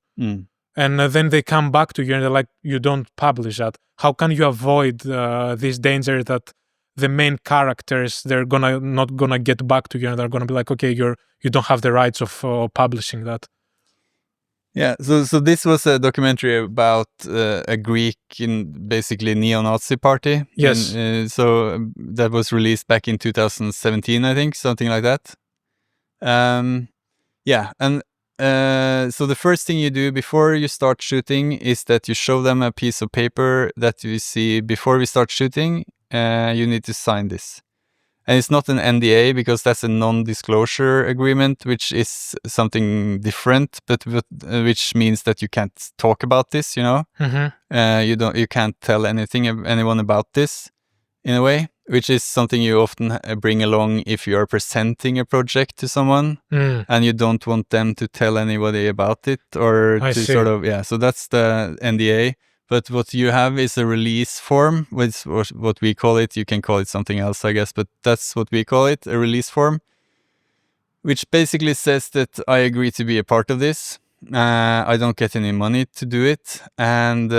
Speaker 1: and then they come back to you and they're like, you don't publish that. How can you avoid this danger that the main characters, they're not gonna get back to you and they're gonna be like, okay, you don't have the rights of publishing that?
Speaker 2: yeah, so this was a documentary about a Greek in basically neo-Nazi party.
Speaker 1: Yes.
Speaker 2: So that was released back in 2017, I think, something like that. Yeah, and so the first thing you do before you start shooting is that you show them a piece of paper that you see before we start shooting. You need to sign this. And it's not an NDA because that's a non-disclosure agreement, which is something different, but which means that you can't talk about this, you know? You can't tell anyone about this in a way, which is something you often bring along if you are presenting a project to someone and you don't want them to tell anybody about it or
Speaker 1: I
Speaker 2: to
Speaker 1: see.
Speaker 2: sort of, yeah, so that's the NDA. But what you have is a release form, which what we call it. You can call it something else, I guess, but that's what we call it, a release form, which basically says that I agree to be a part of this. I don't get any money to do it, and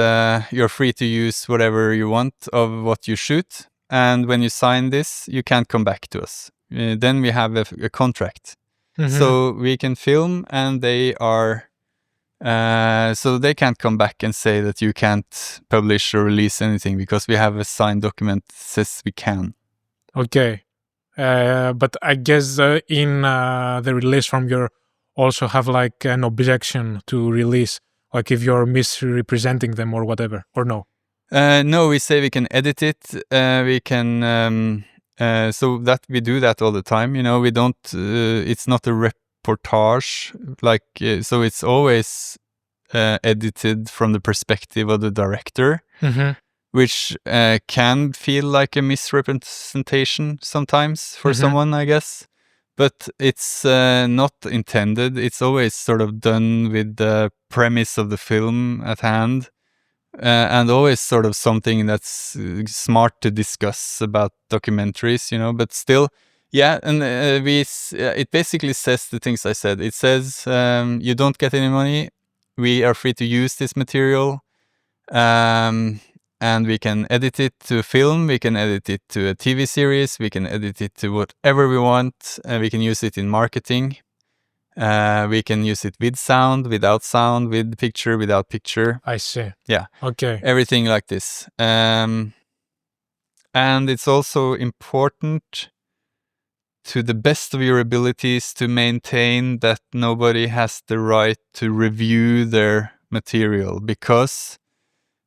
Speaker 2: you're free to use whatever you want of what you shoot. And when you sign this, you can't come back to us. Then we have a contract. So we can film, and they are... so they can't come back and say that you can't publish or release anything because we have a signed document that says we can.
Speaker 1: Okay. But I guess in the release form, you also have like an objection to release, like if you're misrepresenting them or whatever, or no?
Speaker 2: No, we say we can edit it. We can, so that we do that all the time. You know, we don't, it's not a reportage, like, so it's always edited from the perspective of the director, which can feel like a misrepresentation sometimes for someone, I guess. But it's not intended. It's always sort of done with the premise of the film at hand. And always sort of something that's smart to discuss about documentaries, you know, but still, yeah, and it basically says the things I said. It says you don't get any money, we are free to use this material, and we can edit it to a film, we can edit it to a TV series, we can edit it to whatever we want, and we can use it in marketing. We can use it with sound, without sound, with picture, without picture.
Speaker 1: I see.
Speaker 2: Yeah.
Speaker 1: Okay.
Speaker 2: Everything like this. And it's also important to the best of your abilities to maintain that nobody has the right to review their material, because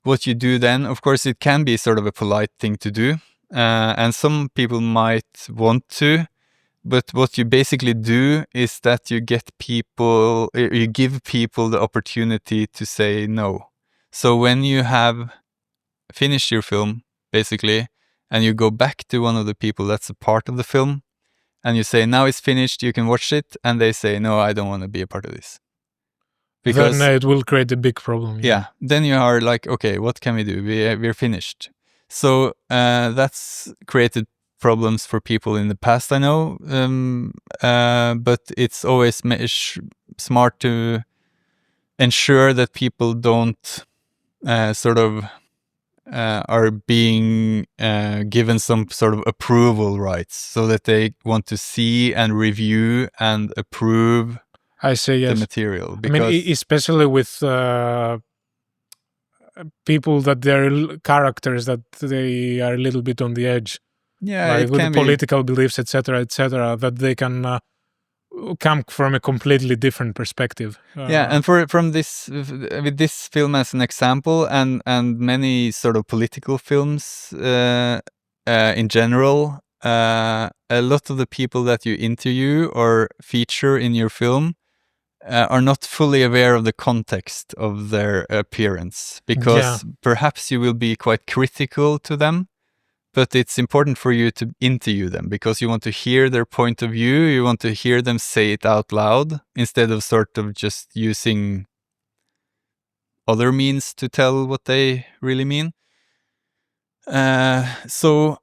Speaker 2: what you do then, of course, it can be sort of a polite thing to do. And some people might want to. But what you basically do is that you give people the opportunity to say no. So when you have finished your film, basically, and you go back to one of the people that's a part of the film, and you say, now it's finished, you can watch it, and they say, no, I don't want to be a part of this.
Speaker 1: Because then it will create a big problem.
Speaker 2: Yeah. Then you are like, okay, what can we do? We're finished. So that's created problems for people in the past, I know, but it's always smart to ensure that people don't sort of are being given some sort of approval rights, so that they want to see and review and approve the material.
Speaker 1: Because, I mean, especially with people that they're characters that they are a little bit on the edge.
Speaker 2: Yeah,
Speaker 1: like with the political beliefs, etc., that they can come from a completely different perspective.
Speaker 2: Yeah, and with this film as an example, and many sort of political films in general, a lot of the people that you interview or feature in your film are not fully aware of the context of their appearance, because perhaps you will be quite critical to them, but it's important for you to interview them because you want to hear their point of view. You want to hear them say it out loud instead of sort of just using other means to tell what they really mean. So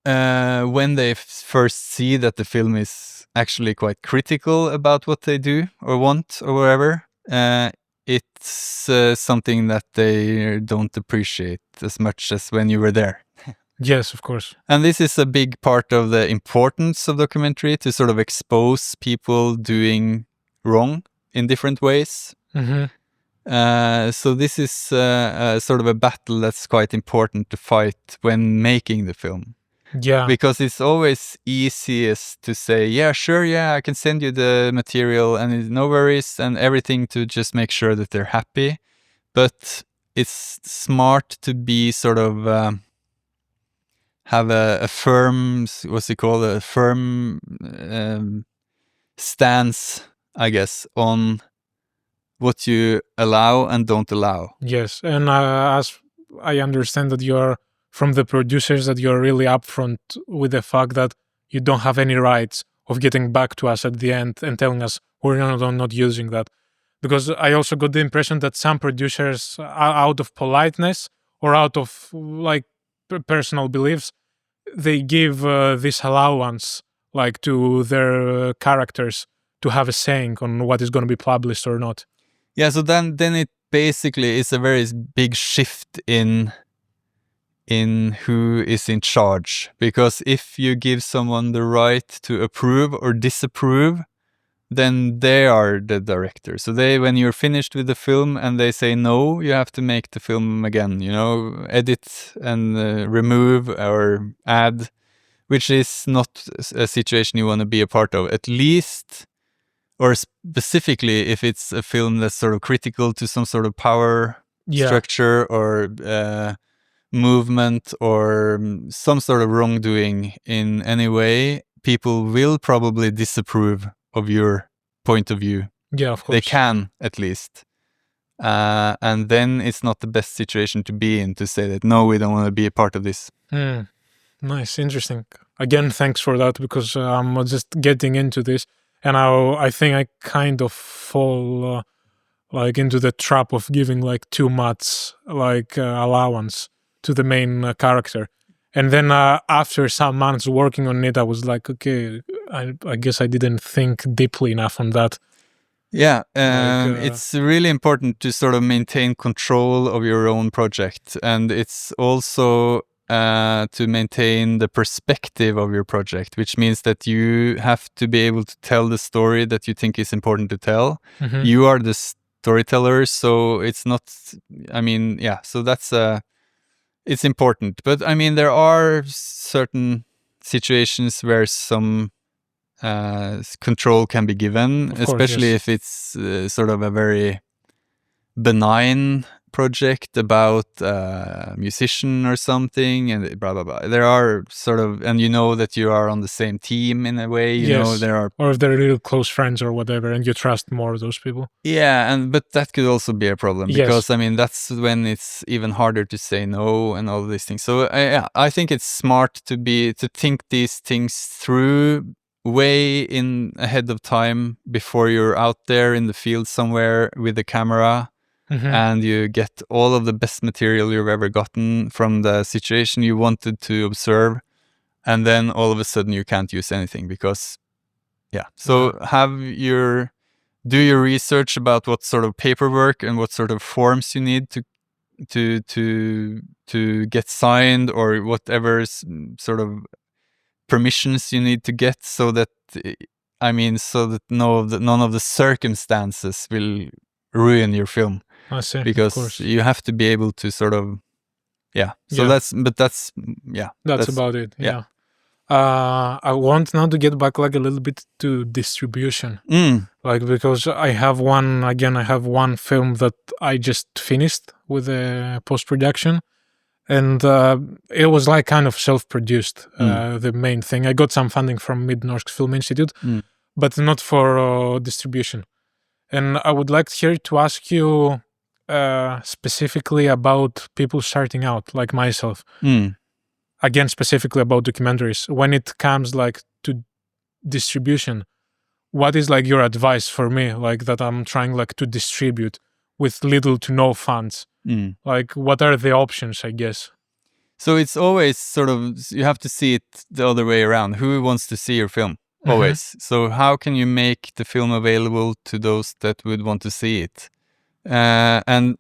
Speaker 2: when they first see that the film is actually quite critical about what they do or want or whatever, it's something that they don't appreciate as much as when you were there.
Speaker 1: Yes, of course.
Speaker 2: And this is a big part of the importance of documentary, to sort of expose people doing wrong in different ways. So this is sort of a battle that's quite important to fight when making the film.
Speaker 1: Yeah.
Speaker 2: Because it's always easiest to say, yeah, sure, yeah, I can send you the material and no worries and everything to just make sure that they're happy. But it's smart to be sort of have a firm, what's it called, a firm stance, I guess, on what you allow and don't allow.
Speaker 1: Yes, and as I understand that you're from the producers, that you're really upfront with the fact that you don't have any rights of getting back to us at the end and telling us we're not using that. Because I also got the impression that some producers, out of politeness or out of like personal beliefs, they give this allowance like to their characters to have a saying on what is going to be published or not.
Speaker 2: Yeah, so then it basically is a very big shift in who is in charge. Because if you give someone the right to approve or disapprove, then they are the director. So when you're finished with the film and they say no, you have to make the film again, edit and remove or add, which is not a situation you want to be a part of, at least, or specifically if it's a film that's sort of critical to some sort of power structure or movement or some sort of wrongdoing in any way. People will probably disapprove of your point of view.
Speaker 1: Yeah, of course.
Speaker 2: They can, at least. And then it's not the best situation to be in to say that, no, we don't want to be a part of this.
Speaker 1: Nice, interesting. Again, thanks for that, because I'm just getting into this, and I think I kind of fall like into the trap of giving like too much like allowance to the main character. And then after some months working on it, I was like, okay, I guess I didn't think deeply enough on that.
Speaker 2: Yeah, it's really important to sort of maintain control of your own project. And it's also to maintain the perspective of your project, which means that you have to be able to tell the story that you think is important to tell. You are the storyteller, so it's not, so that's it's important. But I mean, there are certain situations where some control can be given, especially if it's sort of a very benign project about a musician or something, and blah blah blah. There are sort of, and that you are on the same team in a way. You know, there are,
Speaker 1: or if they're real close friends or whatever, and you trust more of those people.
Speaker 2: Yeah, but that could also be a problem because I mean that's when it's even harder to say no and all these things. So I think it's smart to think these things through way in ahead of time before you're out there in the field somewhere with the camera. And you get all of the best material you've ever gotten from the situation you wanted to observe, and then all of a sudden you can't use anything because, So do your research about what sort of paperwork and what sort of forms you need to get signed, or whatever sort of permissions you need to get, so that none of the circumstances will ruin your film.
Speaker 1: I see,
Speaker 2: because you have to be able to sort of, that's
Speaker 1: about it. I want now to get back like a little bit to distribution, like, because I have one film that I just finished with the post-production, and it was like kind of self-produced. The main thing, I got some funding from Mid-Norsk Film Institute, but not for distribution. And I would like here to ask you specifically about people starting out, like myself. Again, specifically about documentaries. When it comes like to distribution, what is like your advice for me, like that I'm trying like to distribute with little to no funds? Like, what are the options, I guess?
Speaker 2: So it's always sort of, you have to see it the other way around. Who wants to see your film? Always. So how can you make the film available to those that would want to see it? And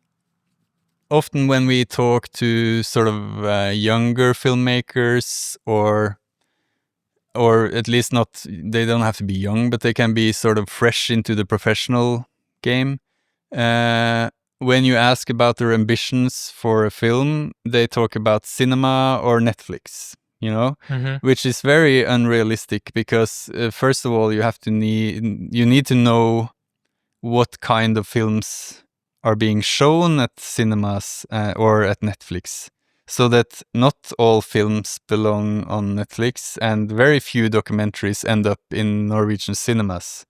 Speaker 2: often when we talk to sort of younger filmmakers, or at least not, they don't have to be young, but they can be sort of fresh into the professional game. When you ask about their ambitions for a film, they talk about cinema or Netflix, you know, which is very unrealistic because first of all, you need to know what kind of films are being shown at cinemas or at Netflix, so that not all films belong on Netflix and very few documentaries end up in Norwegian cinemas.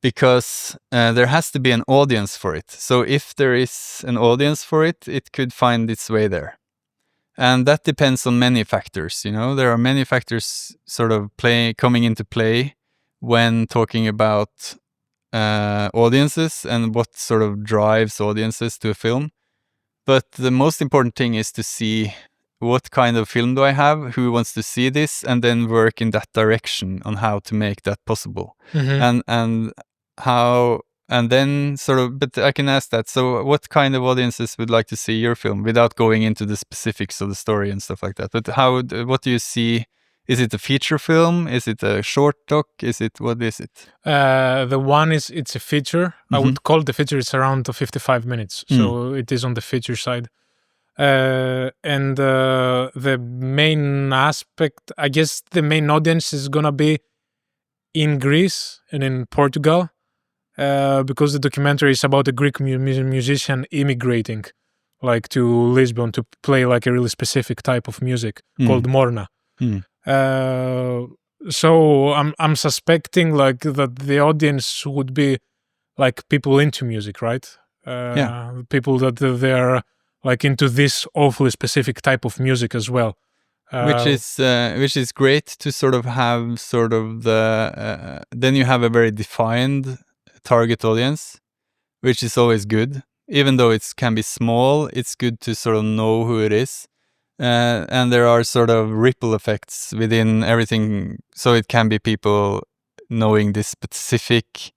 Speaker 2: Because there has to be an audience for it. So if there is an audience for it, it could find its way there. And that depends on many factors, you know. There are many factors sort of coming into play when talking about audiences and what sort of drives audiences to a film. But the most important thing is to see what kind of film do I have, who wants to see this, and then work in that direction on how to make that possible. And then sort of, but I can ask that. So what kind of audiences would like to see your film without going into the specifics of the story and stuff like that? But what do you see? Is it a feature film? Is it a short doc? What is it?
Speaker 1: The one it's a feature. I would call the feature, it's around 55 minutes. So it is on the feature side. And the main aspect, I guess the main audience is gonna be in Greece and in Portugal, because the documentary is about a Greek musician immigrating like to Lisbon to play like a really specific type of music called Morna. So I'm suspecting like that the audience would be like people into music, right? People that they are like into this awfully specific type of music as well.
Speaker 2: Which is great to sort of have sort of the then you have a very defined target audience, which is always good. Even though it can be small, it's good to sort of know who it is. And there are sort of ripple effects within everything. So it can be people knowing this specific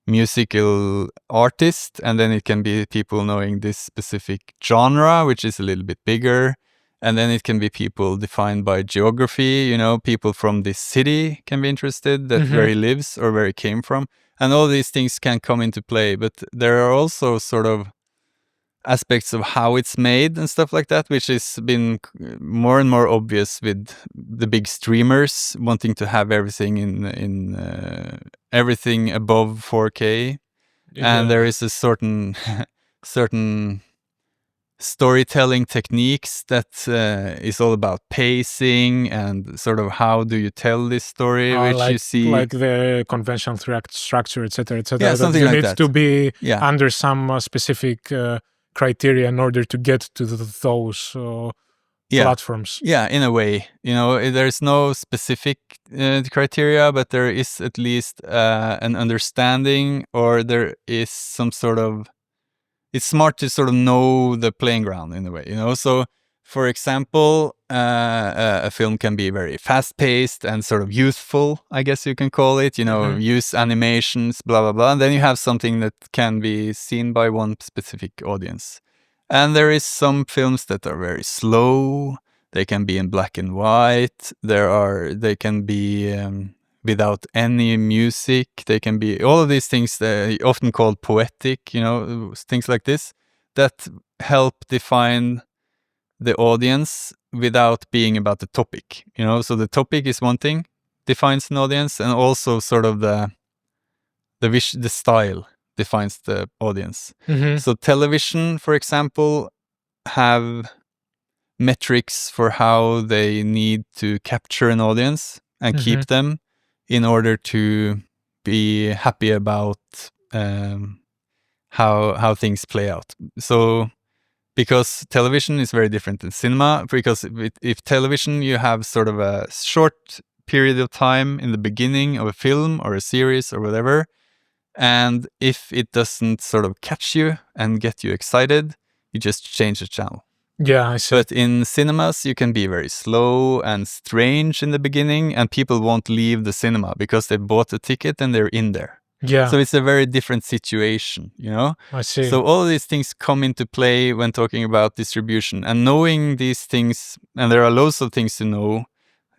Speaker 2: musical artist, and then it can be people knowing this specific genre, which is a little bit bigger. And then it can be people defined by geography, you know, people from this city can be interested, that where he lives or where he came from. And all these things can come into play. But there are also sort of aspects of how it's made and stuff like that, which has been more and more obvious with the big streamers wanting to have everything in everything above 4K. And there is a certain storytelling techniques that is all about pacing and sort of how do you tell this story, which
Speaker 1: like,
Speaker 2: you see
Speaker 1: like the conventional structure, etc., etc.
Speaker 2: Yeah, something
Speaker 1: you
Speaker 2: like
Speaker 1: need
Speaker 2: that.
Speaker 1: to be
Speaker 2: Yeah.
Speaker 1: under some specific criteria in order to get to those platforms.
Speaker 2: Yeah, in a way, you know, there's no specific criteria, but there is at least an understanding, or there is some sort of, it's smart to sort of know the playing ground in a way, you know. So for example, a film can be very fast-paced and sort of youthful, I guess you can call it, you know, use animations, blah, blah, blah. And then you have something that can be seen by one specific audience. And there is some films that are very slow. They can be in black and white. They can be without any music. They can be all of these things that are often called poetic, you know, things like this that help define the audience without being about the topic, you know. So the topic is one thing, defines an audience, and also sort of the style defines the audience. So television, for example, have metrics for how they need to capture an audience and keep them in order to be happy about how things play out. So because television is very different than cinema, because if television, you have sort of a short period of time in the beginning of a film or a series or whatever, and if it doesn't sort of catch you and get you excited, you just change the channel.
Speaker 1: Yeah, I see.
Speaker 2: But in cinemas, you can be very slow and strange in the beginning, and people won't leave the cinema because they bought a ticket and they're in there.
Speaker 1: Yeah,
Speaker 2: So it's a very different situation, you know?
Speaker 1: I see.
Speaker 2: So all of these things come into play when talking about distribution, and knowing these things, and there are loads of things to know.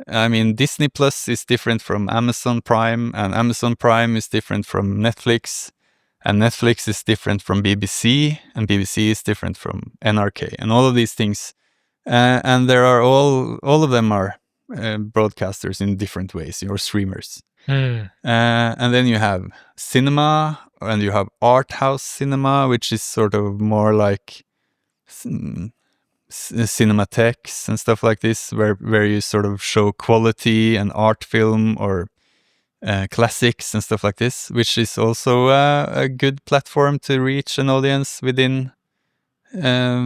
Speaker 2: I mean, Disney Plus is different from Amazon Prime, and Amazon Prime is different from Netflix, and Netflix is different from BBC, and BBC is different from NRK, and all of these things. And there are all of them are broadcasters in different ways, or streamers.
Speaker 1: Mm.
Speaker 2: And then you have cinema, and you have art house cinema, which is sort of more like cinematheques and stuff like this, where you sort of show quality and art film or classics and stuff like this, which is also a good platform to reach an audience within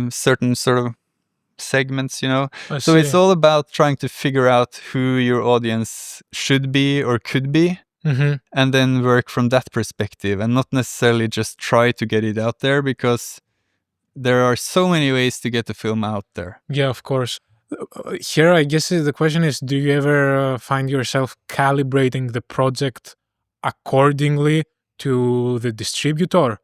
Speaker 2: certain sort of segments, you know. So it's all about trying to figure out who your audience should be or could be, and then work from that perspective, and not necessarily just try to get it out there, because there are so many ways to get the film out there.
Speaker 1: Yeah, of course. Here, I guess the question is, do you ever find yourself calibrating the project accordingly to the distributor?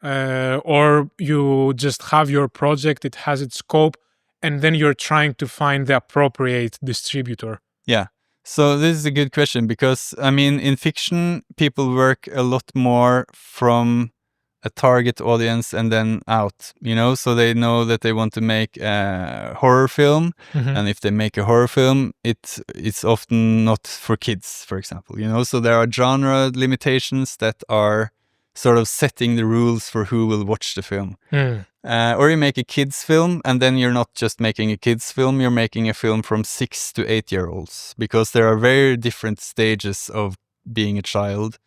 Speaker 1: Or you just have your project, it has its scope, and then you're trying to find the appropriate distributor?
Speaker 2: Yeah. So this is a good question, because, I mean, in fiction, people work a lot more from a target audience and then out, you know, so they know that they want to make a horror film, and if they make a horror film, it's often not for kids, for example, you know, so there are genre limitations that are sort of setting the rules for who will watch the film. Or you make a kids film, and then you're not just making a kids film, you're making a film from 6 to 8-year-olds, because there are very different stages of being a child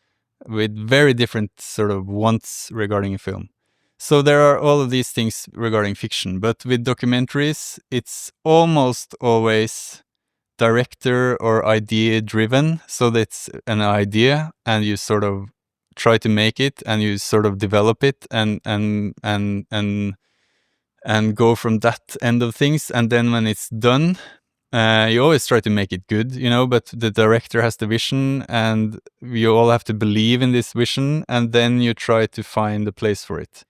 Speaker 2: with very different sort of wants regarding a film. So there are all of these things regarding fiction, but with documentaries, it's almost always director or idea driven. So that's an idea, and you sort of try to make it, and you sort of develop it, and go from that end of things. And then when it's done, you always try to make it good, you know, but the director has the vision, and you all have to believe in this vision, and then you try to find a place for it.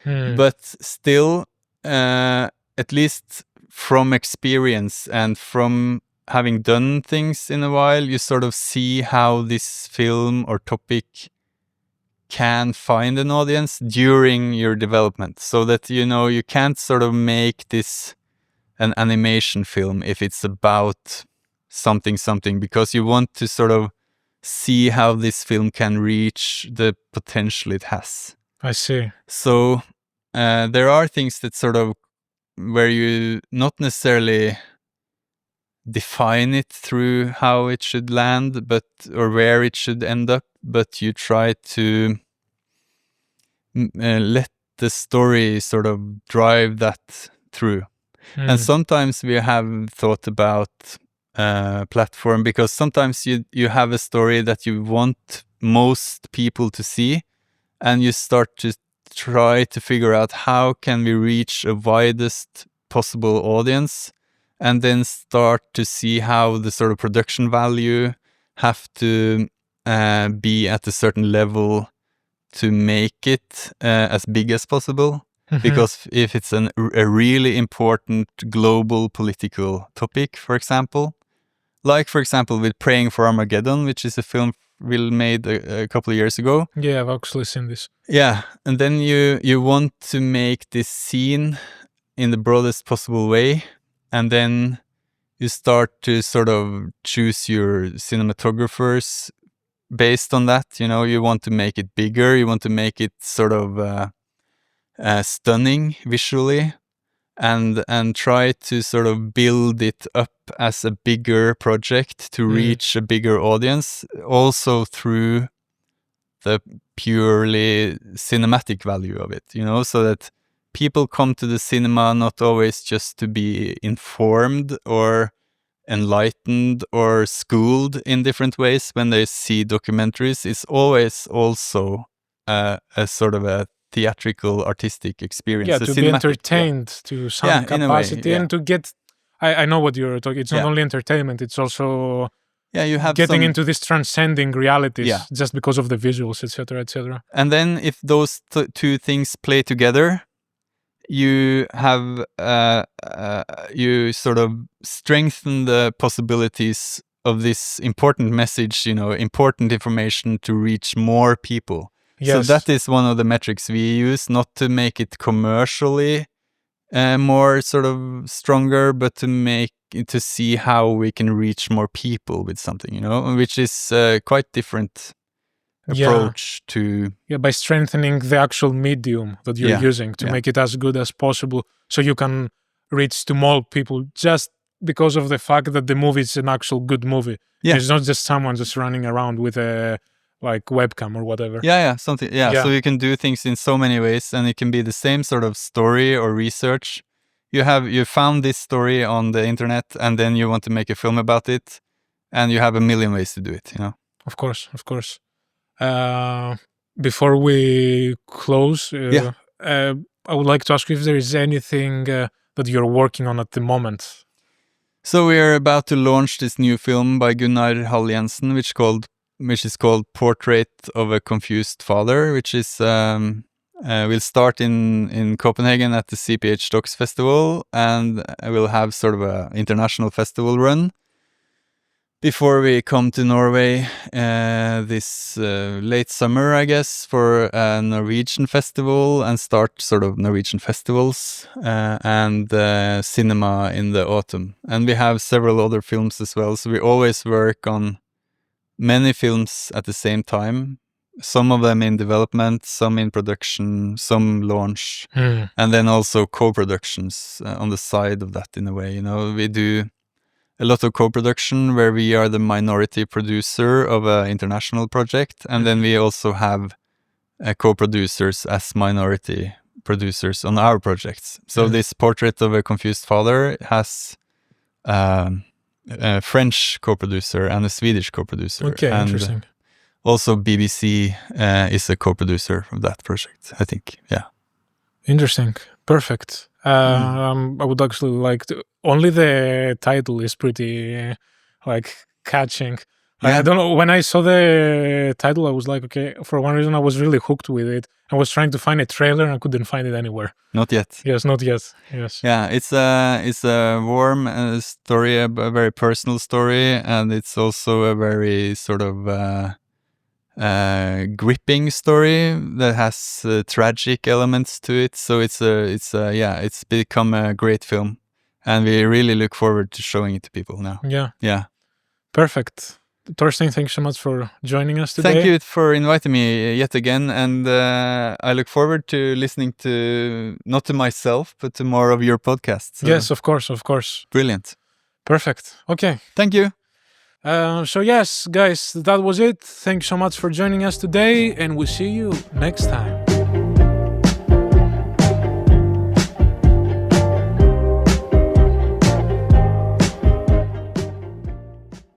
Speaker 2: But still, at least from experience and from having done things in a while, you sort of see how this film or topic can find an audience during your development, so that, you know, you can't sort of make this an animation film if it's about something, because you want to sort of see how this film can reach the potential it has.
Speaker 1: I see.
Speaker 2: So there are things that sort of, where you not necessarily define it through how it should land, but, or where it should end up, but you try to let the story sort of drive that through. And sometimes we have thought about platform, because sometimes you have a story that you want most people to see, and you start to try to figure out how can we reach a widest possible audience, and then start to see how the sort of production value have to be at a certain level to make it as big as possible. Because if it's a really important global political topic, for example, like, for example, with Praying for Armageddon, which is a film Will made a couple of years ago.
Speaker 1: Yeah, I've actually seen this.
Speaker 2: Yeah, and then you want to make this scene in the broadest possible way, and then you start to sort of choose your cinematographers based on that. You know, you want to make it bigger, you want to make it sort of stunning visually, and try to sort of build it up as a bigger project to reach a bigger audience, also through the purely cinematic value of it, you know, so that people come to the cinema not always just to be informed or enlightened or schooled in different ways when they see documentaries. It's always also a sort of a theatrical, artistic experience.
Speaker 1: Yeah,
Speaker 2: a
Speaker 1: to be entertained to some
Speaker 2: in a way,
Speaker 1: capacity and to get. I know what you're talking. It's not only entertainment; it's also
Speaker 2: you have
Speaker 1: getting into these transcending realities just because of the visuals, etc., etc.
Speaker 2: And then if those two things play together, you have you sort of strengthen the possibilities of this important message, you know, important information to reach more people.
Speaker 1: Yes.
Speaker 2: So that is one of the metrics we use, not to make it commercially more sort of stronger, but to see how we can reach more people with something, you know, which is quite different approach to
Speaker 1: by strengthening the actual medium that you're using to make it as good as possible, so you can reach to more people just because of the fact that the movie is an actual good movie. It's not just someone just running around with a like webcam or whatever.
Speaker 2: Something. So you can do things in so many ways, and it can be the same sort of story or research. You found this story on the internet, and then you want to make a film about it, and you have a million ways to do it, you know.
Speaker 1: Of course. Before we close, I would like to ask you if there is anything that you're working on at the moment.
Speaker 2: So we are about to launch this new film by Gunnar Hall Jensen, which is called Portrait of a Confused Father, which is will start in Copenhagen at the CPH Docs Festival, and we'll have sort of a international festival run before we come to Norway this late summer, I guess, for a Norwegian festival, and start sort of Norwegian festivals and cinema in the autumn. And we have several other films as well, so we always work on many films at the same time. Some of them in development, some in production, some launch, and then also co-productions on the side of that in a way. You know, we do a lot of co-production where we are the minority producer of an international project, and then we also have co-producers as minority producers on our projects. So this Portrait of a Confused Father has a French co-producer and a Swedish co-producer.
Speaker 1: Okay,
Speaker 2: and
Speaker 1: interesting.
Speaker 2: Also BBC is a co-producer of that project, I think. Yeah.
Speaker 1: Interesting. Perfect. I would actually like to. Only the title is pretty like catching. I don't know. When I saw the title, I was like, okay. For one reason, I was really hooked with it. I was trying to find a trailer and I couldn't find it anywhere.
Speaker 2: Not yet.
Speaker 1: Yes, not yet. Yes.
Speaker 2: Yeah, it's a warm story, a very personal story, and it's also a very sort of gripping story that has tragic elements to it. So it's become a great film, and we really look forward to showing it to people now. Yeah.
Speaker 1: Perfect. Torstein, thanks so much for joining us today.
Speaker 2: Thank you for inviting me yet again, and I look forward to listening to, not to myself, but to more of your podcasts. So.
Speaker 1: Yes, of course.
Speaker 2: Brilliant.
Speaker 1: Perfect. Okay.
Speaker 2: Thank you.
Speaker 1: So yes, guys, that was it. Thanks so much for joining us today, and we'll see you next time.